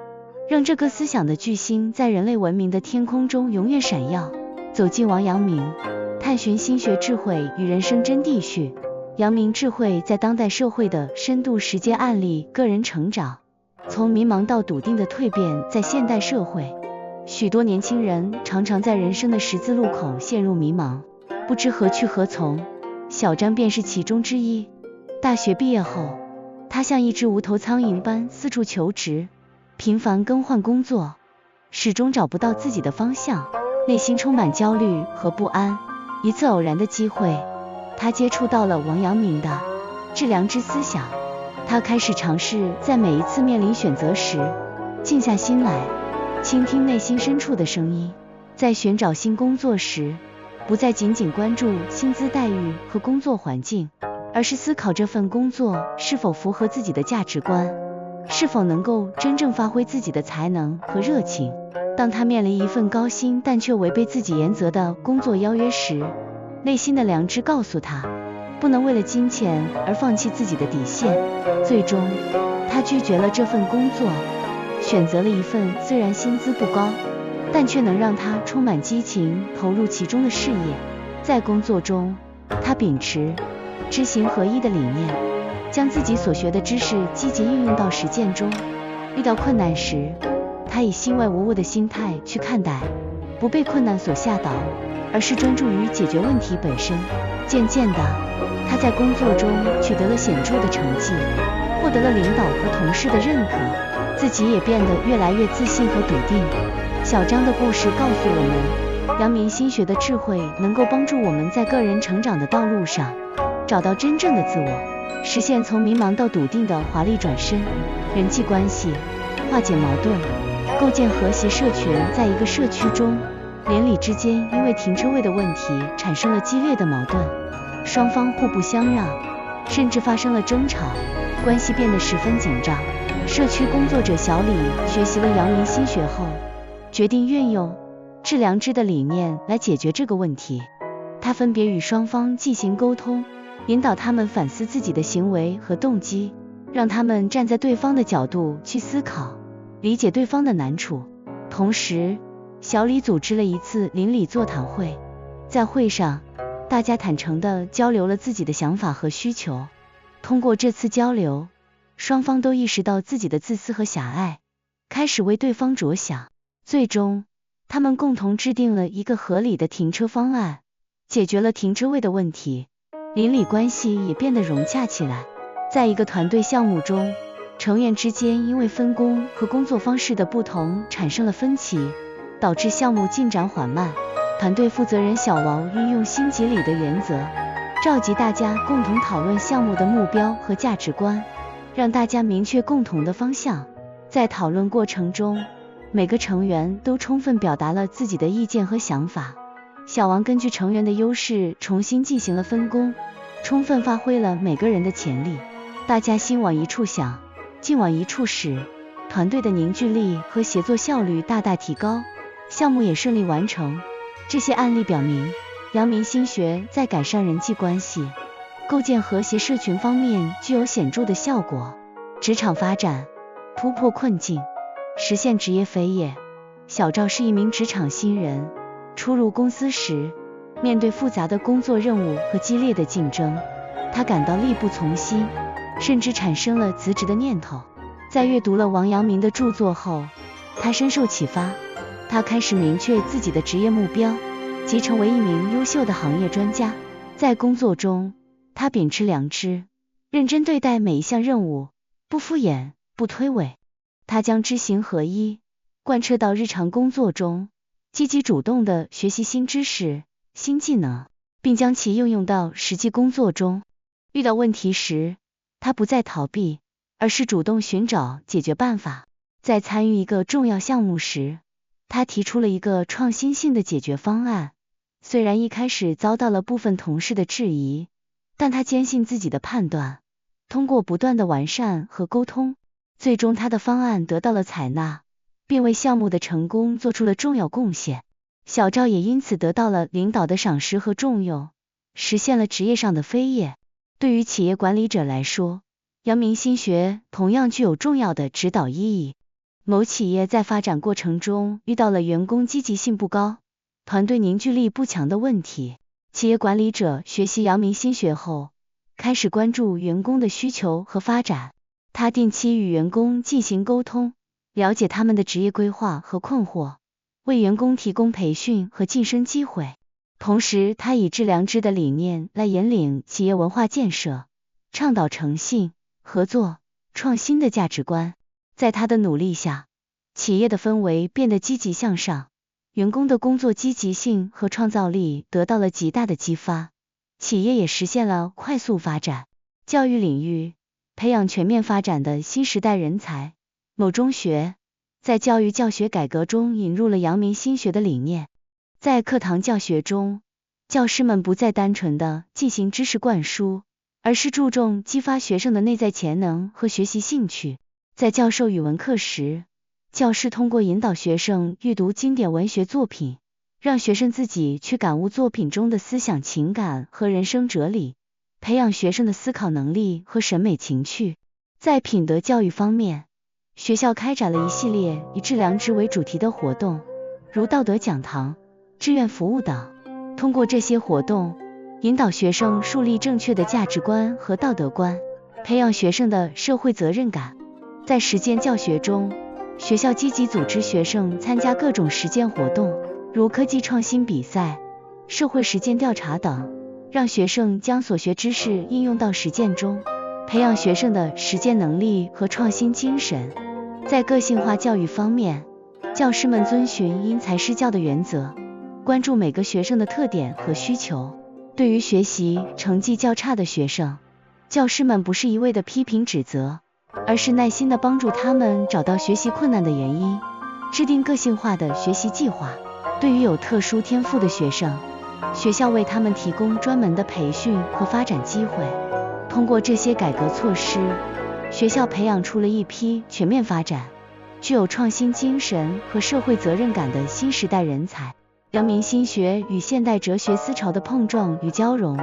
让这颗思想的巨星在人类文明的天空中永远闪耀。走进王阳明，探寻心学智慧与人生真谛序。阳明智慧在当代社会的深度实践案例，个人成长，从迷茫到笃定的蜕变。在现代社会，许多年轻人常常在人生的十字路口陷入迷茫，不知何去何从。小张便是其中之一。大学毕业后，他像一只无头苍蝇般四处求职，频繁更换工作，始终找不到自己的方向，内心充满焦虑和不安。一次偶然的机会，他接触到了王阳明的致良知思想。他开始尝试在每一次面临选择时，静下心来，倾听内心深处的声音。在寻找新工作时，不再仅仅关注薪资待遇和工作环境，而是思考这份工作是否符合自己的价值观，是否能够真正发挥自己的才能和热情。当他面临一份高薪但却违背自己原则的工作邀约时，内心的良知告诉他，不能为了金钱而放弃自己的底线。最终，他拒绝了这份工作，选择了一份虽然薪资不高，但却能让他充满激情投入其中的事业。在工作中，他秉持知行合一的理念，将自己所学的知识积极运用到实践中。遇到困难时，他以心外无物的心态去看待，不被困难所吓倒，而是专注于解决问题本身。渐渐的，他在工作中取得了显著的成绩，获得了领导和同事的认可，自己也变得越来越自信和笃定。小张的故事告诉我们，阳明心学的智慧能够帮助我们在个人成长的道路上找到真正的自我，实现从迷茫到笃定的华丽转身。人际关系，化解矛盾，构建和谐社群。在一个社区中，邻里之间因为停车位的问题产生了激烈的矛盾，双方互不相让，甚至发生了争吵，关系变得十分紧张。社区工作者小李学习了阳明心学后，决定运用致良知的理念来解决这个问题。他分别与双方进行沟通，引导他们反思自己的行为和动机，让他们站在对方的角度去思考，理解对方的难处。同时，小李组织了一次邻里座谈会，在会上，大家坦诚地交流了自己的想法和需求。通过这次交流，双方都意识到自己的自私和狭隘，开始为对方着想。最终，他们共同制定了一个合理的停车方案，解决了停车位的问题，邻里关系也变得融洽起来。在一个团队项目中，成员之间因为分工和工作方式的不同产生了分歧，导致项目进展缓慢。团队负责人小王运用新集里的原则，召集大家共同讨论项目的目标和价值观，让大家明确共同的方向。在讨论过程中，每个成员都充分表达了自己的意见和想法。小王根据成员的优势重新进行了分工，充分发挥了每个人的潜力。大家心往一处想，劲往一处使，团队的凝聚力和协作效率大大提高，项目也顺利完成。这些案例表明，阳明心学在改善人际关系、构建和谐社群方面具有显著的效果。职场发展，突破困境，实现职业飞跃。小赵是一名职场新人，初入公司时，面对复杂的工作任务和激烈的竞争，他感到力不从心，甚至产生了辞职的念头。在阅读了王阳明的著作后，他深受启发，他开始明确自己的职业目标，即成为一名优秀的行业专家。在工作中，他秉持良知，认真对待每一项任务，不敷衍，不推诿。他将知行合一贯彻到日常工作中，积极主动地学习新知识、新技能，并将其应用到实际工作中。遇到问题时，他不再逃避，而是主动寻找解决办法。在参与一个重要项目时，他提出了一个创新性的解决方案。虽然一开始遭到了部分同事的质疑，但他坚信自己的判断，通过不断的完善和沟通，最终他的方案得到了采纳，并为项目的成功做出了重要贡献。小赵也因此得到了领导的赏识和重用，实现了职业上的飞跃。对于企业管理者来说，阳明心学同样具有重要的指导意义。某企业在发展过程中遇到了员工积极性不高、团队凝聚力不强的问题，企业管理者学习阳明心学后，开始关注员工的需求和发展。他定期与员工进行沟通，了解他们的职业规划和困惑，为员工提供培训和晋升机会。同时，他以致良知的理念来引领企业文化建设，倡导诚信、合作、创新的价值观。在他的努力下，企业的氛围变得积极向上，员工的工作积极性和创造力得到了极大的激发，企业也实现了快速发展。教育领域，培养全面发展的新时代人才。某中学在教育教学改革中引入了阳明心学的理念，在课堂教学中，教师们不再单纯地进行知识灌输，而是注重激发学生的内在潜能和学习兴趣。在教授语文课时，教师通过引导学生阅读经典文学作品，让学生自己去感悟作品中的思想情感和人生哲理，培养学生的思考能力和审美情趣。在品德教育方面，学校开展了一系列以致良知为主题的活动，如道德讲堂、志愿服务等。通过这些活动，引导学生树立正确的价值观和道德观，培养学生的社会责任感。在实践教学中，学校积极组织学生参加各种实践活动，如科技创新比赛、社会实践调查等，让学生将所学知识应用到实践中，培养学生的实践能力和创新精神。在个性化教育方面，教师们遵循因材施教的原则，关注每个学生的特点和需求。对于学习成绩较差的学生，教师们不是一味的批评指责，而是耐心地帮助他们找到学习困难的原因，制定个性化的学习计划。对于有特殊天赋的学生，学校为他们提供专门的培训和发展机会。通过这些改革措施，学校培养出了一批全面发展、具有创新精神和社会责任感的新时代人才。阳明心学与现代哲学思潮的碰撞与交融，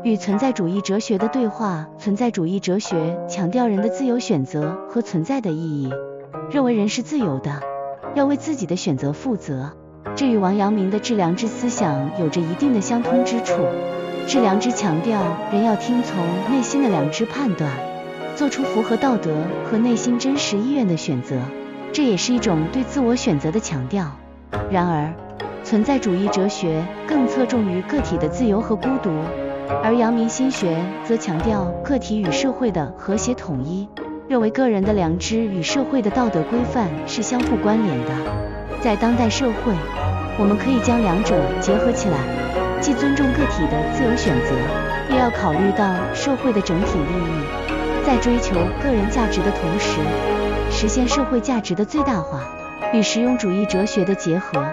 与存在主义哲学的对话。存在主义哲学强调人的自由选择和存在的意义，认为人是自由的，要为自己的选择负责。这与王阳明的致良知思想有着一定的相通之处。致良知强调人要听从内心的良知判断，做出符合道德和内心真实意愿的选择，这也是一种对自我选择的强调。然而，存在主义哲学更侧重于个体的自由和孤独，而阳明心学则强调个体与社会的和谐统一，认为个人的良知与社会的道德规范是相互关联的。在当代社会，我们可以将两者结合起来，既尊重个体的自由选择，也要考虑到社会的整体利益，在追求个人价值的同时，实现社会价值的最大化。与实用主义哲学的结合，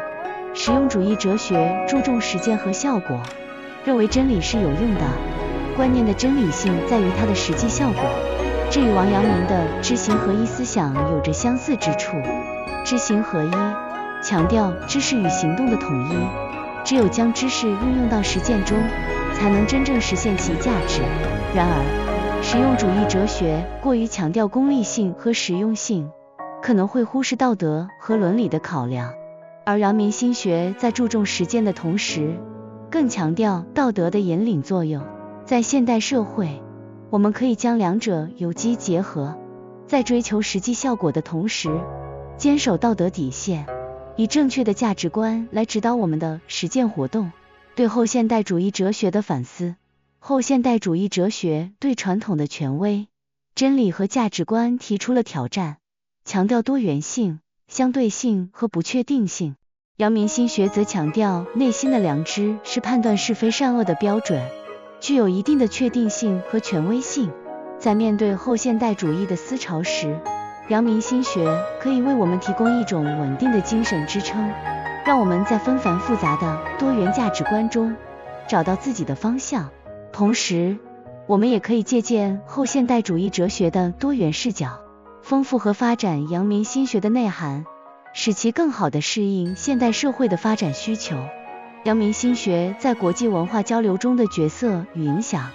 实用主义哲学注重实践和效果，认为真理是有用的，观念的真理性在于它的实际效果。这与王阳明的知行合一思想有着相似之处。知行合一强调知识与行动的统一，只有将知识运用到实践中，才能真正实现其价值。然而，实用主义哲学过于强调功利性和实用性，可能会忽视道德和伦理的考量。而阳明心学在注重实践的同时，更强调道德的引领作用。在现代社会，我们可以将两者有机结合，在追求实际效果的同时，坚守道德底线，以正确的价值观来指导我们的实践活动。对后现代主义哲学的反思。后现代主义哲学对传统的权威、真理和价值观提出了挑战，强调多元性、相对性和不确定性。阳明心学则强调内心的良知是判断是非善恶的标准，具有一定的确定性和权威性。在面对后现代主义的思潮时，阳明心学可以为我们提供一种稳定的精神支撑，让我们在纷繁复杂的多元价值观中找到自己的方向。同时，我们也可以借鉴后现代主义哲学的多元视角，丰富和发展阳明心学的内涵，使其更好地适应现代社会的发展需求。阳明心学在国际文化交流中的角色与影响。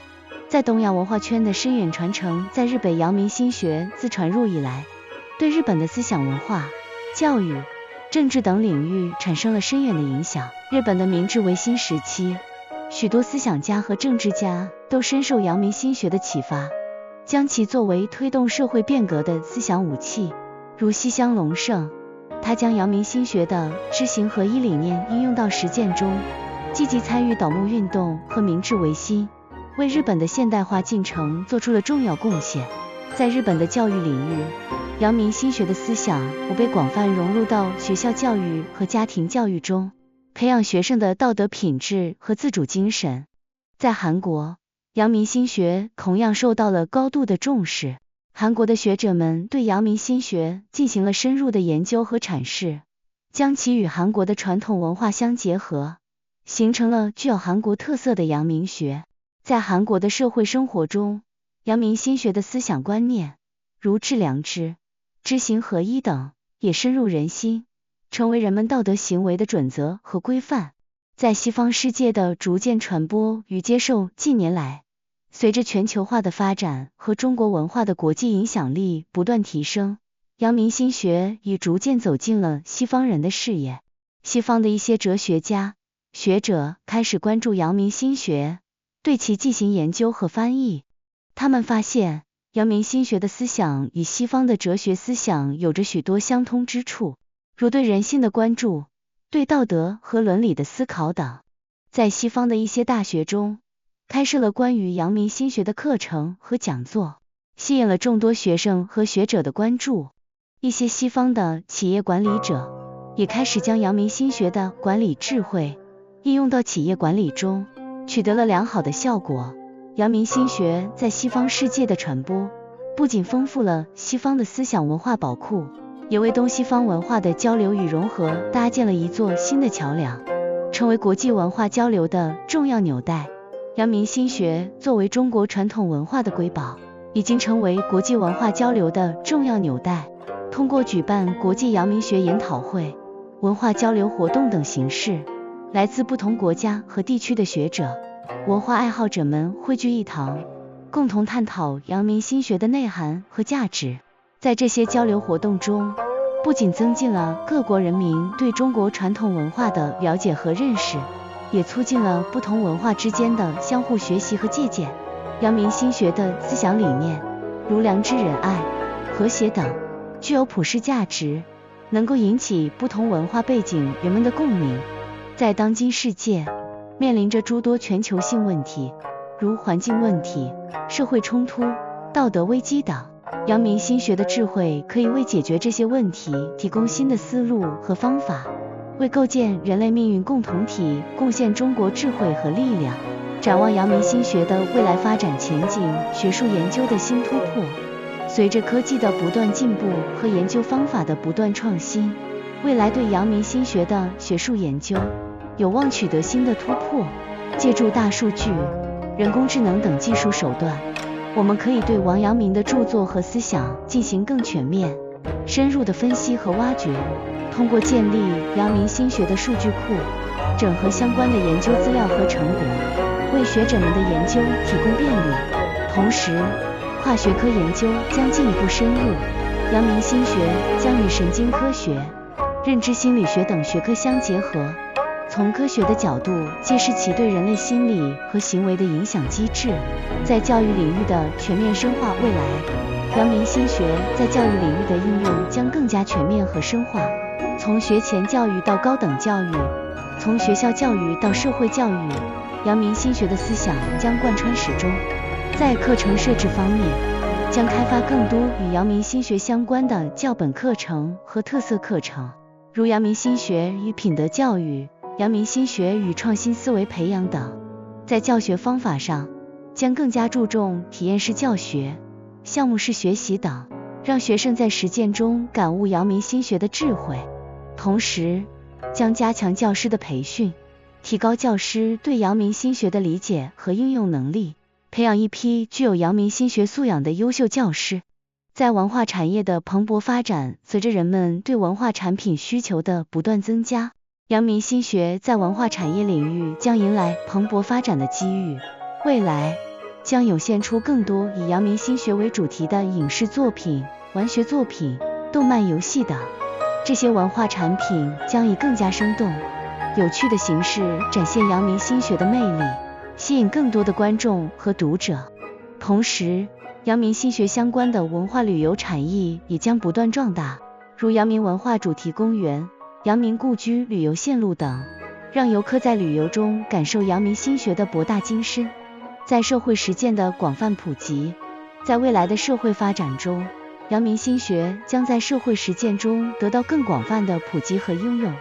在东亚文化圈的深远传承，在日本阳明心学自传入以来，对日本的思想文化、教育、政治等领域产生了深远的影响。日本的明治维新时期，许多思想家和政治家都深受阳明心学的启发，将其作为推动社会变革的思想武器。如西乡隆盛，他将阳明心学的知行合一理念应用到实践中，积极参与倒幕运动和明治维新，为日本的现代化进程做出了重要贡献。在日本的教育领域，阳明心学的思想被广泛融入到学校教育和家庭教育中，培养学生的道德品质和自主精神。在韩国，阳明心学同样受到了高度的重视。韩国的学者们对阳明心学进行了深入的研究和阐释，将其与韩国的传统文化相结合，形成了具有韩国特色的阳明学。在韩国的社会生活中，阳明心学的思想观念，如致良知、知行合一等，也深入人心，成为人们道德行为的准则和规范。在西方世界的逐渐传播与接受，近年来，随着全球化的发展和中国文化的国际影响力不断提升，阳明心学已逐渐走进了西方人的视野。西方的一些哲学家、学者开始关注阳明心学，对其进行研究和翻译。他们发现，阳明心学的思想与西方的哲学思想有着许多相通之处，如对人性的关注、对道德和伦理的思考等。在西方的一些大学中，开设了关于阳明心学的课程和讲座，吸引了众多学生和学者的关注。一些西方的企业管理者也开始将阳明心学的管理智慧应用到企业管理中，取得了良好的效果。阳明心学在西方世界的传播，不仅丰富了西方的思想文化宝库，也为东西方文化的交流与融合搭建了一座新的桥梁，成为国际文化交流的重要纽带。阳明心学作为中国传统文化的瑰宝，已经成为国际文化交流的重要纽带。通过举办国际阳明学研讨会、文化交流活动等形式，来自不同国家和地区的学者、文化爱好者们汇聚一堂，共同探讨阳明心学的内涵和价值。在这些交流活动中，不仅增进了各国人民对中国传统文化的了解和认识，也促进了不同文化之间的相互学习和借鉴。阳明心学的思想理念，如良知、仁爱、和谐等，具有普世价值，能够引起不同文化背景人们的共鸣。在当今世界，面临着诸多全球性问题，如环境问题、社会冲突、道德危机等。阳明心学的智慧可以为解决这些问题提供新的思路和方法，为构建人类命运共同体贡献中国智慧和力量。展望阳明心学的未来发展前景，学术研究的新突破，随着科技的不断进步和研究方法的不断创新，未来对阳明心学的学术研究有望取得新的突破。借助大数据、人工智能等技术手段，我们可以对王阳明的著作和思想进行更全面、深入的分析和挖掘。通过建立阳明心学的数据库，整合相关的研究资料和成果，为学者们的研究提供便利。同时，跨学科研究将进一步深入，阳明心学将与神经科学、认知心理学等学科相结合，从科学的角度揭示其对人类心理和行为的影响机制。在教育领域的全面深化，未来阳明心学在教育领域的应用将更加全面和深化，从学前教育到高等教育，从学校教育到社会教育，阳明心学的思想将贯穿始终。在课程设置方面，将开发更多与阳明心学相关的教本课程和特色课程，如阳明心学与品德教育、阳明心学与创新思维培养等。在教学方法上，将更加注重体验式教学、项目式学习等，让学生在实践中感悟阳明心学的智慧。同时，将加强教师的培训，提高教师对阳明心学的理解和应用能力，培养一批具有阳明心学素养的优秀教师。在文化产业的蓬勃发展，随着人们对文化产品需求的不断增加，阳明心学在文化产业领域将迎来蓬勃发展的机遇。未来将涌现出更多以阳明心学为主题的影视作品、文学作品、动漫、游戏等。这些文化产品将以更加生动、有趣的形式展现阳明心学的魅力，吸引更多的观众和读者。同时，阳明心学相关的文化旅游产业也将不断壮大，如阳明文化主题公园、阳明故居旅游线路等，让游客在旅游中感受阳明心学的博大精深。在社会实践的广泛普及，在未来的社会发展中，阳明心学将在社会实践中得到更广泛的普及和应用。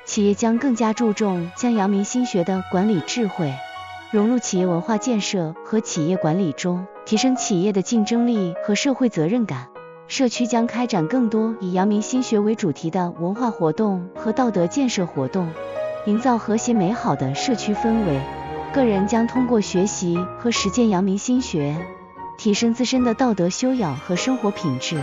企业将更加注重将阳明心学的管理智慧融入企业文化建设和企业管理中，提升企业的竞争力和社会责任感。社区将开展更多以阳明心学为主题的文化活动和道德建设活动，营造和谐美好的社区氛围。个人将通过学习和实践阳明心学，提升自身的道德修养和生活品质，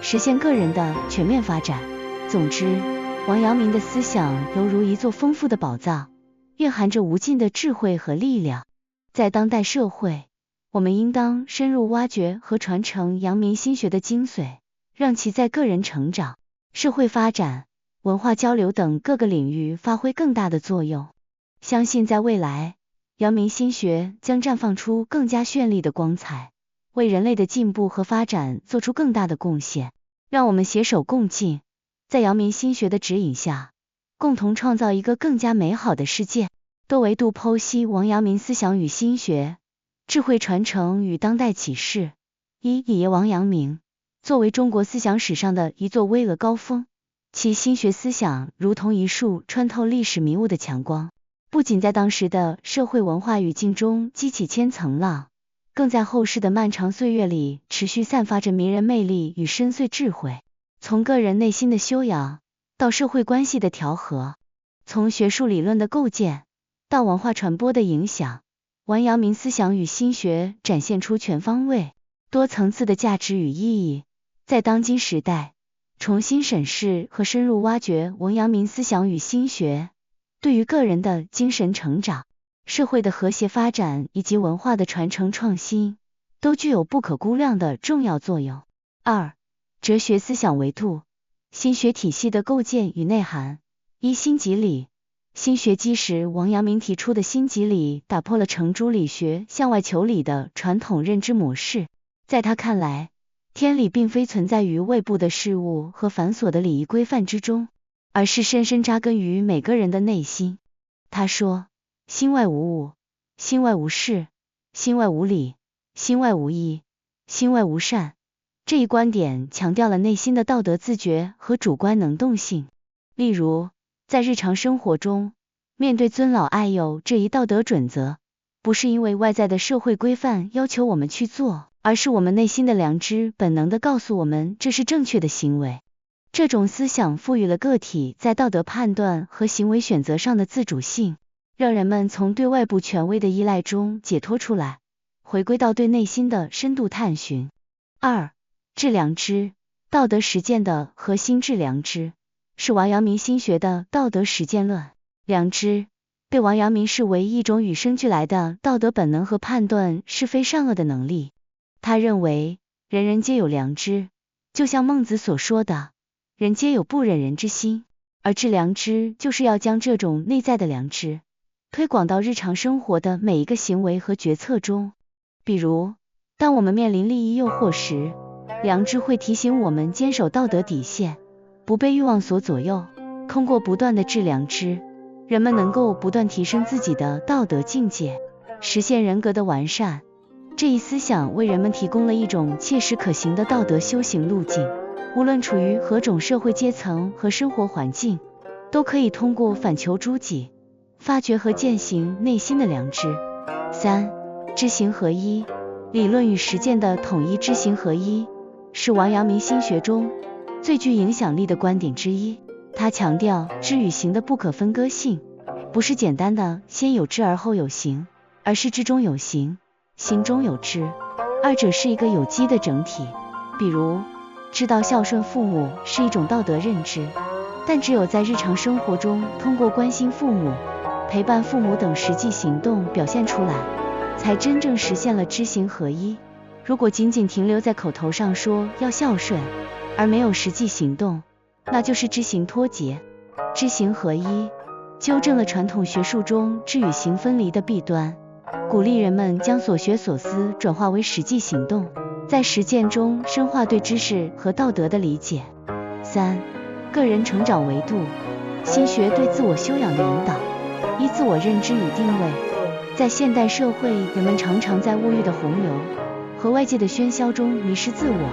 实现个人的全面发展。总之，王阳明的思想犹如一座丰富的宝藏，蕴含着无尽的智慧和力量。在当代社会，我们应当深入挖掘和传承阳明心学的精髓，让其在个人成长、社会发展、文化交流等各个领域发挥更大的作用。相信在未来，阳明心学将绽放出更加绚丽的光彩，为人类的进步和发展做出更大的贡献。让我们携手共进，在阳明心学的指引下，共同创造一个更加美好的世界。多维度剖析王阳明思想与心学，智慧传承与当代启示。一爷王阳明作为中国思想史上的一座巍峨高峰，其心学思想如同一束穿透历史迷雾的强光，不仅在当时的社会文化语境中激起千层浪，更在后世的漫长岁月里持续散发着迷人魅力与深邃智慧。从个人内心的修养到社会关系的调和，从学术理论的构建到文化传播的影响，王阳明思想与心学展现出全方位、多层次的价值与意义。在当今时代，重新审视和深入挖掘王阳明思想与心学，对于个人的精神成长、社会的和谐发展以及文化的传承创新，都具有不可估量的重要作用。二、哲学思想维度，心学体系的构建与内涵。一、心即理。心学基石王阳明提出的心即理打破了程朱理学向外求理的传统认知模式。在他看来，天理并非存在于外部的事物和繁琐的礼仪规范之中，而是深深扎根于每个人的内心。他说，心外无物，心外无事，心外无理，心外无义，心外无善。这一观点强调了内心的道德自觉和主观能动性。例如，在日常生活中，面对尊老爱幼这一道德准则，不是因为外在的社会规范要求我们去做，而是我们内心的良知本能地告诉我们这是正确的行为。这种思想赋予了个体在道德判断和行为选择上的自主性，让人们从对外部权威的依赖中解脱出来，回归到对内心的深度探寻。二、致良知。道德实践的核心致良知，是王阳明心学的道德实践论。良知被王阳明视为一种与生俱来的道德本能和判断是非善恶的能力。他认为人人皆有良知，就像孟子所说的，人皆有不忍人之心，而致良知就是要将这种内在的良知推广到日常生活的每一个行为和决策中。比如，当我们面临利益诱惑时，良知会提醒我们坚守道德底线，不被欲望所左右。通过不断的致良知，人们能够不断提升自己的道德境界，实现人格的完善。这一思想为人们提供了一种切实可行的道德修行路径，无论处于何种社会阶层和生活环境，都可以通过反求诸己，发掘和践行内心的良知。三、知行合一。理论与实践的统一知行合一，是王阳明心学中最具影响力的观点之一。他强调知与行的不可分割性，不是简单的先有知而后有行，而是知中有行，行中有知，二者是一个有机的整体。比如，知道孝顺父母是一种道德认知，但只有在日常生活中通过关心父母、陪伴父母等实际行动表现出来，才真正实现了知行合一。如果仅仅停留在口头上说要孝顺，而没有实际行动，那就是知行脱节。知行合一纠正了传统学术中知与行分离的弊端，鼓励人们将所学所思转化为实际行动，在实践中深化对知识和道德的理解。3. 个人成长维度，心学对自我修养的引导。一、自我认知与定位。在现代社会，人们常常在物欲的洪流和外界的喧嚣中迷失自我。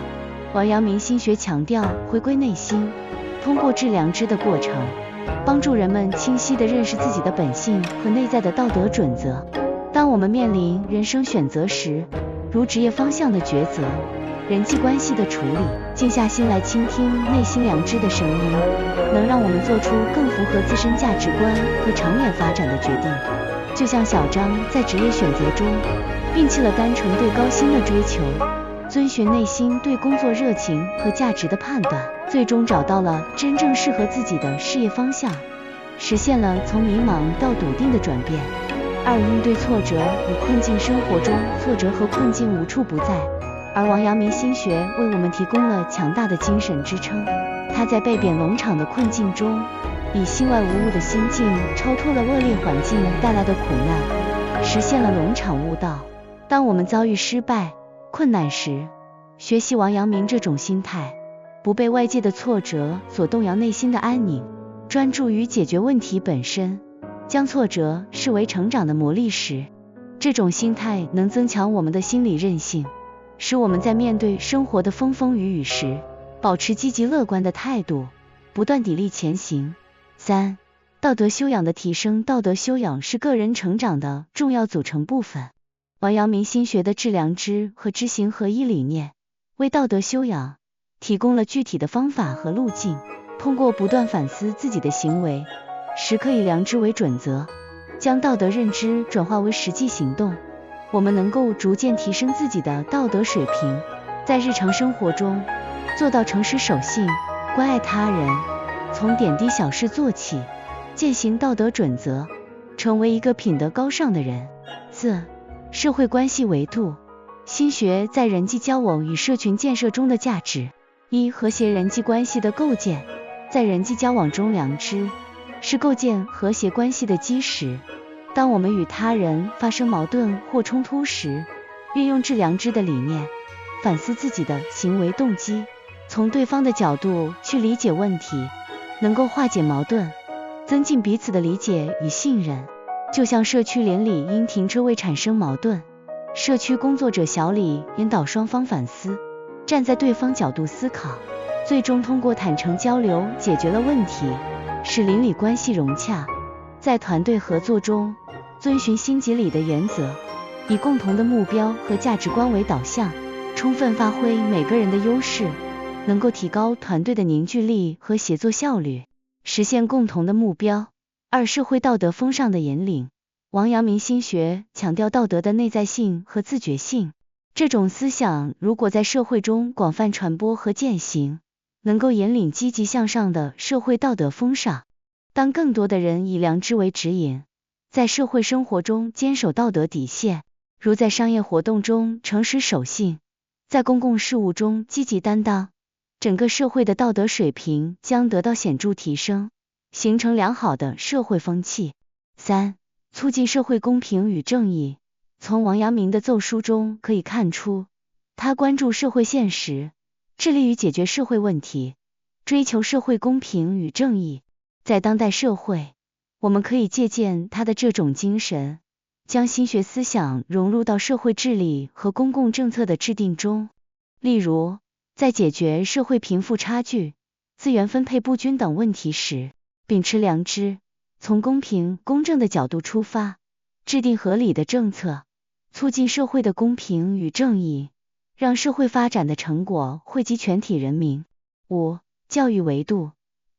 王阳明心学强调回归内心，通过致良知的过程，帮助人们清晰地认识自己的本性和内在的道德准则。当我们面临人生选择时，如职业方向的抉择、人际关系的处理，静下心来倾听内心良知的声音，能让我们做出更符合自身价值观和长远发展的决定。就像小张在职业选择中，摒弃了单纯对高薪的追求，遵循内心对工作热情和价值的判断，最终找到了真正适合自己的事业方向，实现了从迷茫到笃定的转变。2. 应对挫折与困境。生活中挫折和困境无处不在，而王阳明心学为我们提供了强大的精神支撑。他在被贬农场的困境中，以心外无物的心境超脱了恶劣环境带来的苦难，实现了农场悟道。当我们遭遇失败、困难时，学习王阳明这种心态，不被外界的挫折所动摇内心的安宁，专注于解决问题本身，将挫折视为成长的磨砺时，这种心态能增强我们的心理韧性，使我们在面对生活的风风雨雨时，保持积极乐观的态度，不断砥砺前行。3. 道德修养的提升。道德修养是个人成长的重要组成部分。王阳明心学的致良知和知行合一理念，为道德修养提供了具体的方法和路径。通过不断反思自己的行为，时刻以良知为准则，将道德认知转化为实际行动，我们能够逐渐提升自己的道德水平，在日常生活中做到诚实守信、关爱他人，从点滴小事做起，践行道德准则，成为一个品德高尚的人。4. 社会关系维度。心学在人际交往与社群建设中的价值。1. 和谐人际关系的构建。在人际交往中，良知是构建和谐关系的基石。当我们与他人发生矛盾或冲突时，运用致良知的理念，反思自己的行为动机，从对方的角度去理解问题，能够化解矛盾，增进彼此的理解与信任。就像社区邻里因停车位产生矛盾，社区工作者小李引导双方反思，站在对方角度思考，最终通过坦诚交流解决了问题，使邻里关系融洽。在团队合作中，遵循心即理的原则，以共同的目标和价值观为导向，充分发挥每个人的优势，能够提高团队的凝聚力和协作效率，实现共同的目标。2. 社会道德风尚的引领。王阳明心学强调道德的内在性和自觉性，这种思想如果在社会中广泛传播和践行，能够引领积极向上的社会道德风尚。当更多的人以良知为指引，在社会生活中坚守道德底线，如在商业活动中诚实守信，在公共事务中积极担当，整个社会的道德水平将得到显著提升，形成良好的社会风气。3. 促进社会公平与正义。从王阳明的奏书中可以看出，他关注社会现实，致力于解决社会问题，追求社会公平与正义。在当代社会，我们可以借鉴他的这种精神，将心学思想融入到社会治理和公共政策的制定中。例如，在解决社会贫富差距、资源分配不均等问题时，秉持良知，从公平公正的角度出发，制定合理的政策，促进社会的公平与正义，让社会发展的成果惠及全体人民。5. 教育维度。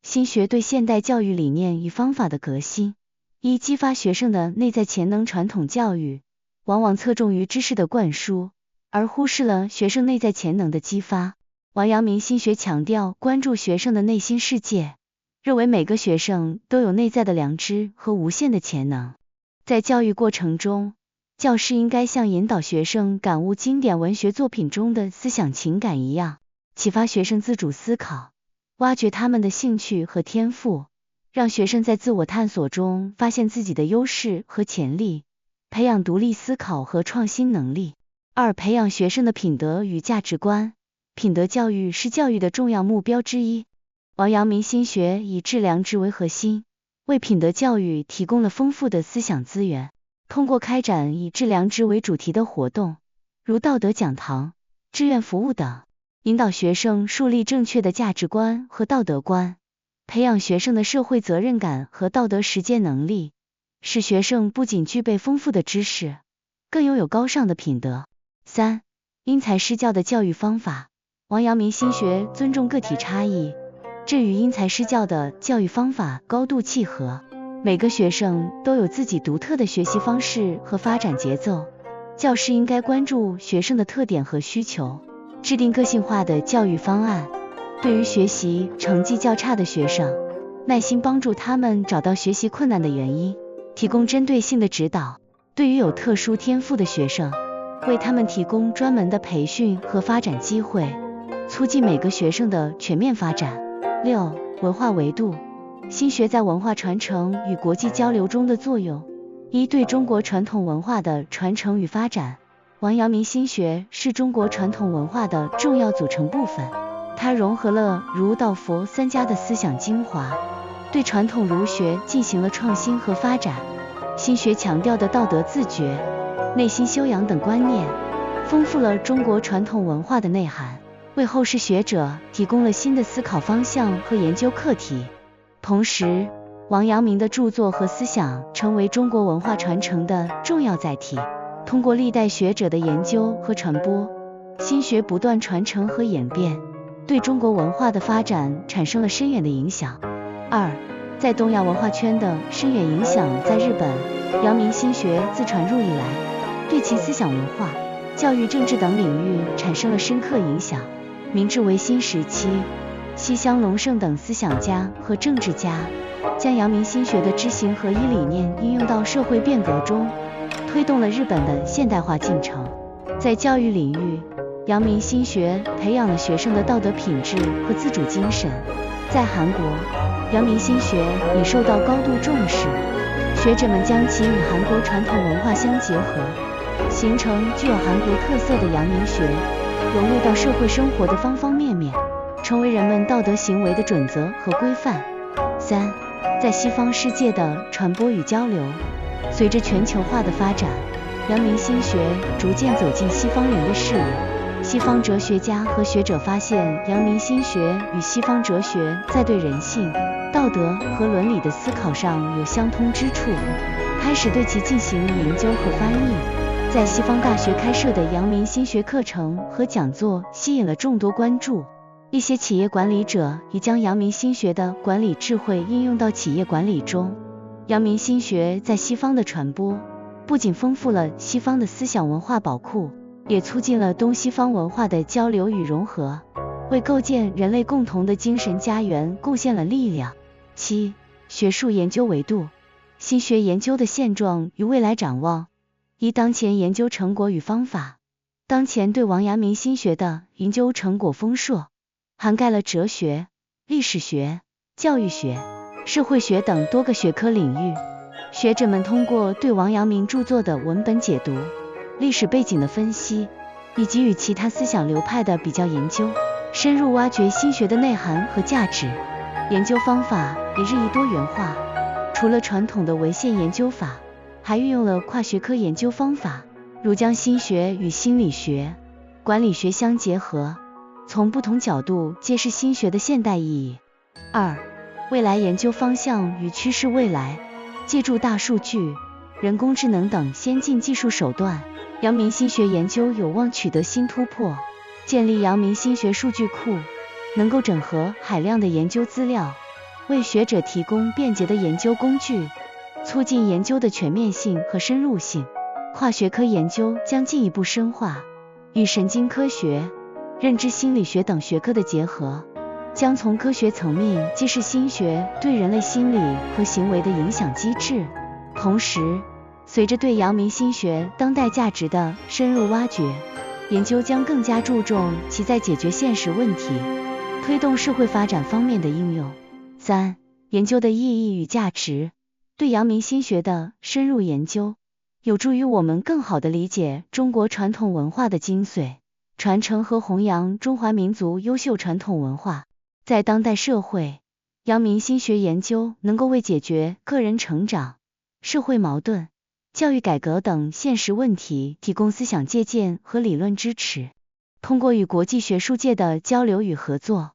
心学对现代教育理念与方法的革新。1. 激发学生的内在潜能。传统教育往往侧重于知识的灌输，而忽视了学生内在潜能的激发。王阳明心学强调关注学生的内心世界，认为每个学生都有内在的良知和无限的潜能。在教育过程中，教师应该像引导学生感悟经典文学作品中的思想情感一样，启发学生自主思考，挖掘他们的兴趣和天赋，让学生在自我探索中发现自己的优势和潜力，培养独立思考和创新能力。2. 培养学生的品德与价值观。品德教育是教育的重要目标之一。王阳明心学以致良知为核心，为品德教育提供了丰富的思想资源。通过开展以致良知为主题的活动，如道德讲堂、志愿服务等，引导学生树立正确的价值观和道德观，培养学生的社会责任感和道德实践能力，使学生不仅具备丰富的知识，更拥有高尚的品德。3. 因材施教的教育方法。王阳明心学尊重个体差异，这与因材施教的教育方法高度契合。每个学生都有自己独特的学习方式和发展节奏，教师应该关注学生的特点和需求，制定个性化的教育方案。对于学习成绩较差的学生，耐心帮助他们找到学习困难的原因，提供针对性的指导。对于有特殊天赋的学生，为他们提供专门的培训和发展机会，促进每个学生的全面发展。6. 文化维度。心学在文化传承与国际交流中的作用。1. 对中国传统文化的传承与发展。王阳明心学是中国传统文化的重要组成部分，它融合了儒道佛三家的思想精华，对传统儒学进行了创新和发展。心学强调的道德自觉、内心修养等观念，丰富了中国传统文化的内涵，为后世学者提供了新的思考方向和研究课题。同时，王阳明的著作和思想成为中国文化传承的重要载体。通过历代学者的研究和传播，心学不断传承和演变，对中国文化的发展产生了深远的影响。2. 在东亚文化圈的深远影响。在日本，阳明心学自传入以来，对其思想文化、教育、政治等领域产生了深刻影响。明治维新时期，西乡隆盛等思想家和政治家将阳明心学的知行合一理念应用到社会变革中，推动了日本的现代化进程。在教育领域，阳明心学培养了学生的道德品质和自主精神。在韩国，阳明心学也受到高度重视，学者们将其与韩国传统文化相结合，形成具有韩国特色的阳明学，融入到社会生活的方方面面，成为人们道德行为的准则和规范。3. 在西方世界的传播与交流。随着全球化的发展，阳明心学逐渐走进西方人的视野。西方哲学家和学者发现阳明心学与西方哲学在对人性、道德和伦理的思考上有相通之处，开始对其进行研究和翻译。在西方大学开设的阳明心学课程和讲座吸引了众多关注。一些企业管理者已将阳明心学的管理智慧应用到企业管理中。阳明心学在西方的传播，不仅丰富了西方的思想文化宝库，也促进了东西方文化的交流与融合，为构建人类共同的精神家园贡献了力量。7. 学术研究维度。心学研究的现状与未来展望。1. 当前研究成果与方法。当前对王阳明心学的研究成果丰硕，涵盖了哲学、历史学、教育学、社会学等多个学科领域。学者们通过对王阳明著作的文本解读、历史背景的分析，以及与其他思想流派的比较研究，深入挖掘心学的内涵和价值。研究方法也日益多元化，除了传统的文献研究法，还运用了跨学科研究方法，如将心学与心理学、管理学相结合，从不同角度揭示心学的现代意义。2. 未来研究方向与趋势。未来借助大数据、人工智能等先进技术手段，阳明心学研究有望取得新突破。建立阳明心学数据库，能够整合海量的研究资料，为学者提供便捷的研究工具，促进研究的全面性和深入性。跨学科研究将进一步深化，与神经科学、认知心理学等学科的结合，将从科学层面揭示心学对人类心理和行为的影响机制。同时，随着对阳明心学当代价值的深入挖掘，研究将更加注重其在解决现实问题、推动社会发展方面的应用。3、研究的意义与价值。对阳明心学的深入研究，有助于我们更好地理解中国传统文化的精髓，传承和弘扬中华民族优秀传统文化。在当代社会，阳明心学研究能够为解决个人成长、社会矛盾、教育改革等现实问题提供思想借鉴和理论支持。通过与国际学术界的交流与合作，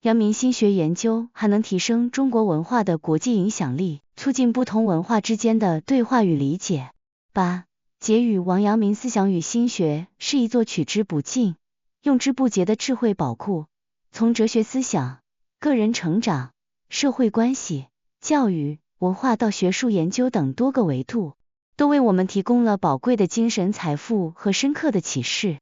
阳明心学研究还能提升中国文化的国际影响力，促进不同文化之间的对话与理解。8、结语。王阳明思想与心学是一座取之不尽、用之不竭的智慧宝库，从哲学思想、个人成长、社会关系、教育、文化到学术研究等多个维度，都为我们提供了宝贵的精神财富和深刻的启示。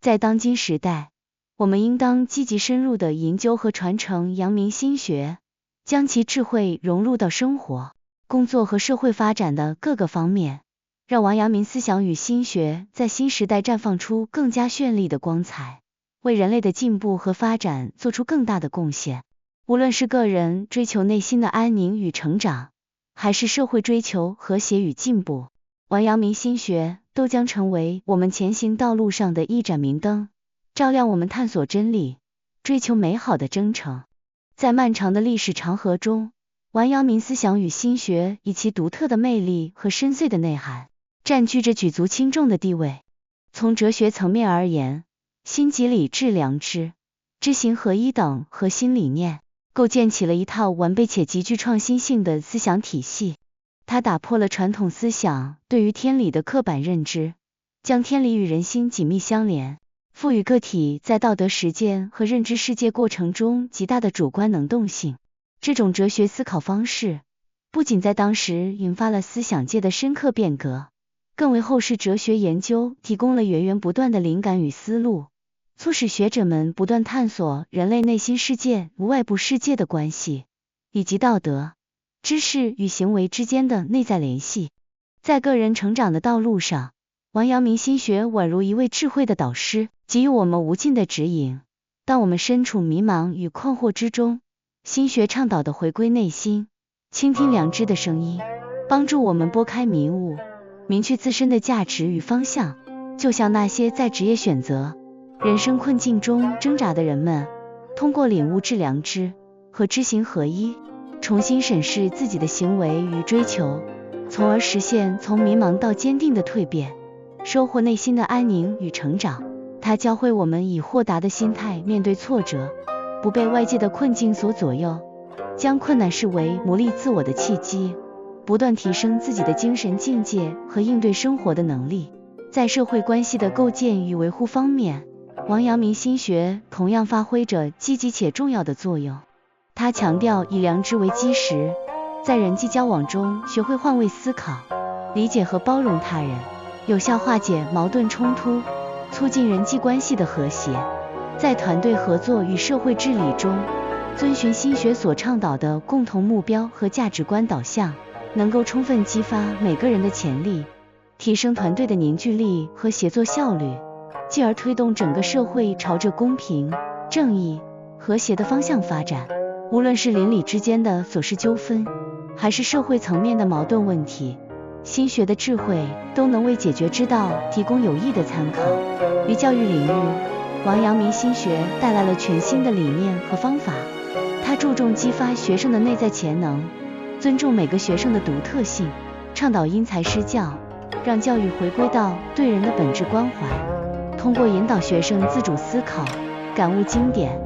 在当今时代，我们应当积极深入地研究和传承阳明心学，将其智慧融入到生活、工作和社会发展的各个方面，让王阳明思想与心学在新时代绽放出更加绚丽的光彩，为人类的进步和发展做出更大的贡献。无论是个人追求内心的安宁与成长，还是社会追求和谐与进步，王阳明心学都将成为我们前行道路上的一盏明灯，照亮我们探索真理、追求美好的征程。在漫长的历史长河中，王阳明思想与心学以其独特的魅力和深邃的内涵，占据着举足轻重的地位。从哲学层面而言，心即理致良知、知行合一等核心理念，构建起了一套完备且极具创新性的思想体系。它打破了传统思想对于天理的刻板认知，将天理与人心紧密相连，赋予个体在道德实践和认知世界过程中极大的主观能动性。这种哲学思考方式不仅在当时引发了思想界的深刻变革，更为后世哲学研究提供了源源不断的灵感与思路，促使学者们不断探索人类内心世界与外部世界的关系，以及道德、知识与行为之间的内在联系。在个人成长的道路上，王阳明心学宛如一位智慧的导师，给予我们无尽的指引。当我们身处迷茫与困惑之中，心学倡导的回归内心，倾听良知的声音，帮助我们拨开迷雾，明确自身的价值与方向。就像那些在职业选择、人生困境中挣扎的人们，通过领悟致良知和知行合一，重新审视自己的行为与追求，从而实现从迷茫到坚定的蜕变，收获内心的安宁与成长。它教会我们以豁达的心态面对挫折，不被外界的困境所左右，将困难视为磨砺自我的契机，不断提升自己的精神境界和应对生活的能力。在社会关系的构建与维护方面，王阳明心学同样发挥着积极且重要的作用。他强调以良知为基石，在人际交往中学会换位思考，理解和包容他人，有效化解矛盾冲突，促进人际关系的和谐。在团队合作与社会治理中，遵循心学所倡导的共同目标和价值观导向，能够充分激发每个人的潜力，提升团队的凝聚力和协作效率，继而推动整个社会朝着公平、正义、和谐的方向发展。无论是邻里之间的琐事纠纷，还是社会层面的矛盾问题，心学的智慧都能为解决之道提供有益的参考。于教育领域，王阳明心学带来了全新的理念和方法。他注重激发学生的内在潜能，尊重每个学生的独特性，倡导因材施教，让教育回归到对人的本质关怀。通过引导学生自主思考，感悟经典，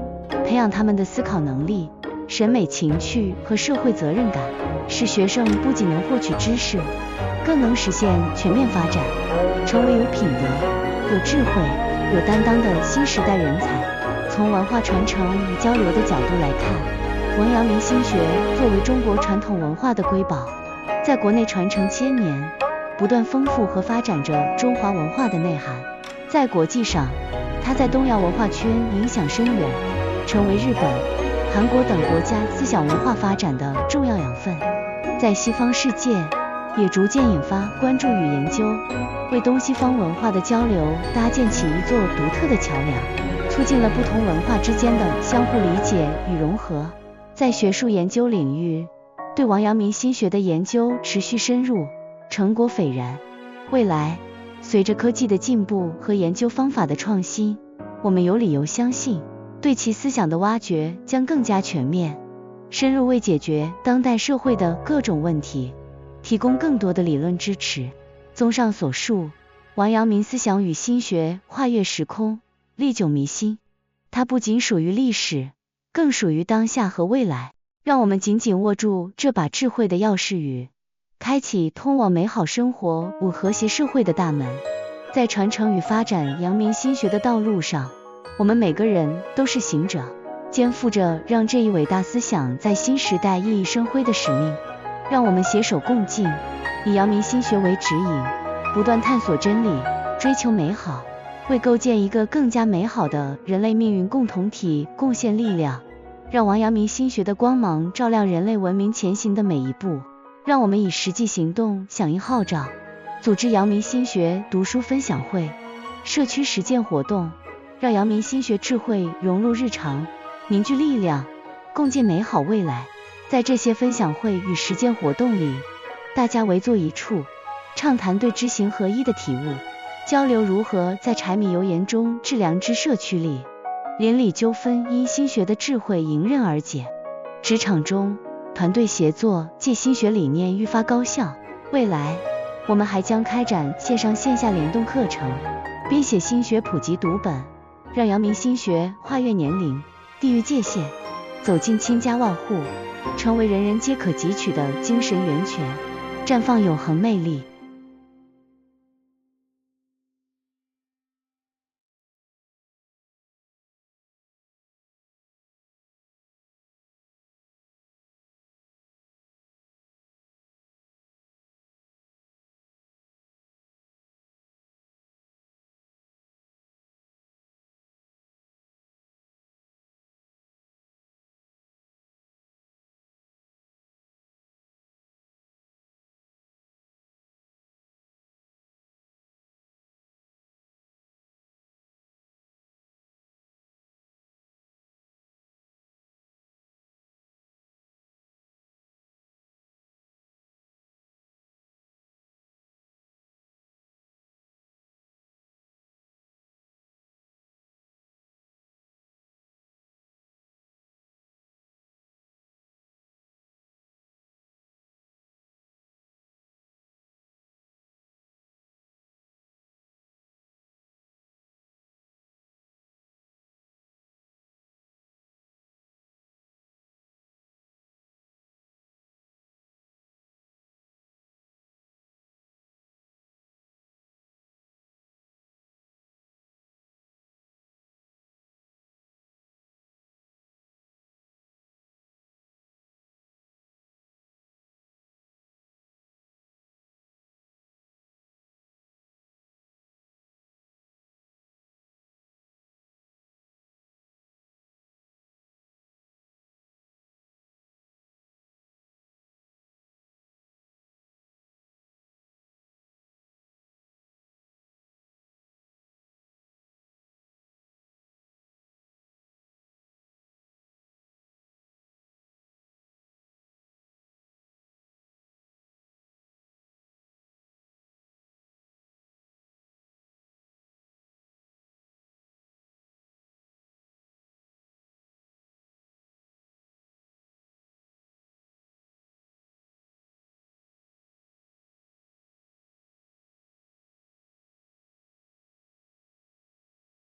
培养他们的思考能力、审美情趣和社会责任感，使学生不仅能获取知识，更能实现全面发展，成为有品德、有智慧、有担当的新时代人才。从文化传承与交流的角度来看，王阳明心学作为中国传统文化的瑰宝，在国内传承千年，不断丰富和发展着中华文化的内涵。在国际上，它在东亚文化圈影响深远，成为日本、韩国等国家思想文化发展的重要养分。在西方世界，也逐渐引发关注与研究，为东西方文化的交流搭建起一座独特的桥梁，促进了不同文化之间的相互理解与融合。在学术研究领域，对王阳明心学的研究持续深入，成果斐然。未来，随着科技的进步和研究方法的创新，我们有理由相信，对其思想的挖掘将更加全面，深入为解决当代社会的各种问题提供更多的理论支持。综上所述，王阳明思想与心学跨越时空，历久弥新。它不仅属于历史，更属于当下和未来。让我们紧紧握住这把智慧的钥匙语，开启通往美好生活与和谐社会的大门。在传承与发展阳明心学的道路上，我们每个人都是行者，肩负着让这一伟大思想在新时代熠熠生辉的使命。让我们携手共进，以阳明心学为指引，不断探索真理，追求美好，为构建一个更加美好的人类命运共同体贡献力量。让王阳明心学的光芒照亮人类文明前行的每一步。让我们以实际行动响应号召，组织阳明心学读书分享会、社区实践活动，让阳明心学智慧融入日常，凝聚力量，共建美好未来。在这些分享会与实践活动里，大家围坐一处，畅谈对知行合一的体悟，交流如何在柴米油盐中致良知社区里，邻里纠纷因心学的智慧迎刃而解。职场中，团队协作借心学理念愈发高效。未来，我们还将开展线上线下联动课程，编写心学普及读本，让阳明心学跨越年龄、地域界限，走进千家万户，成为人人皆可汲取的精神源泉，绽放永恒魅力。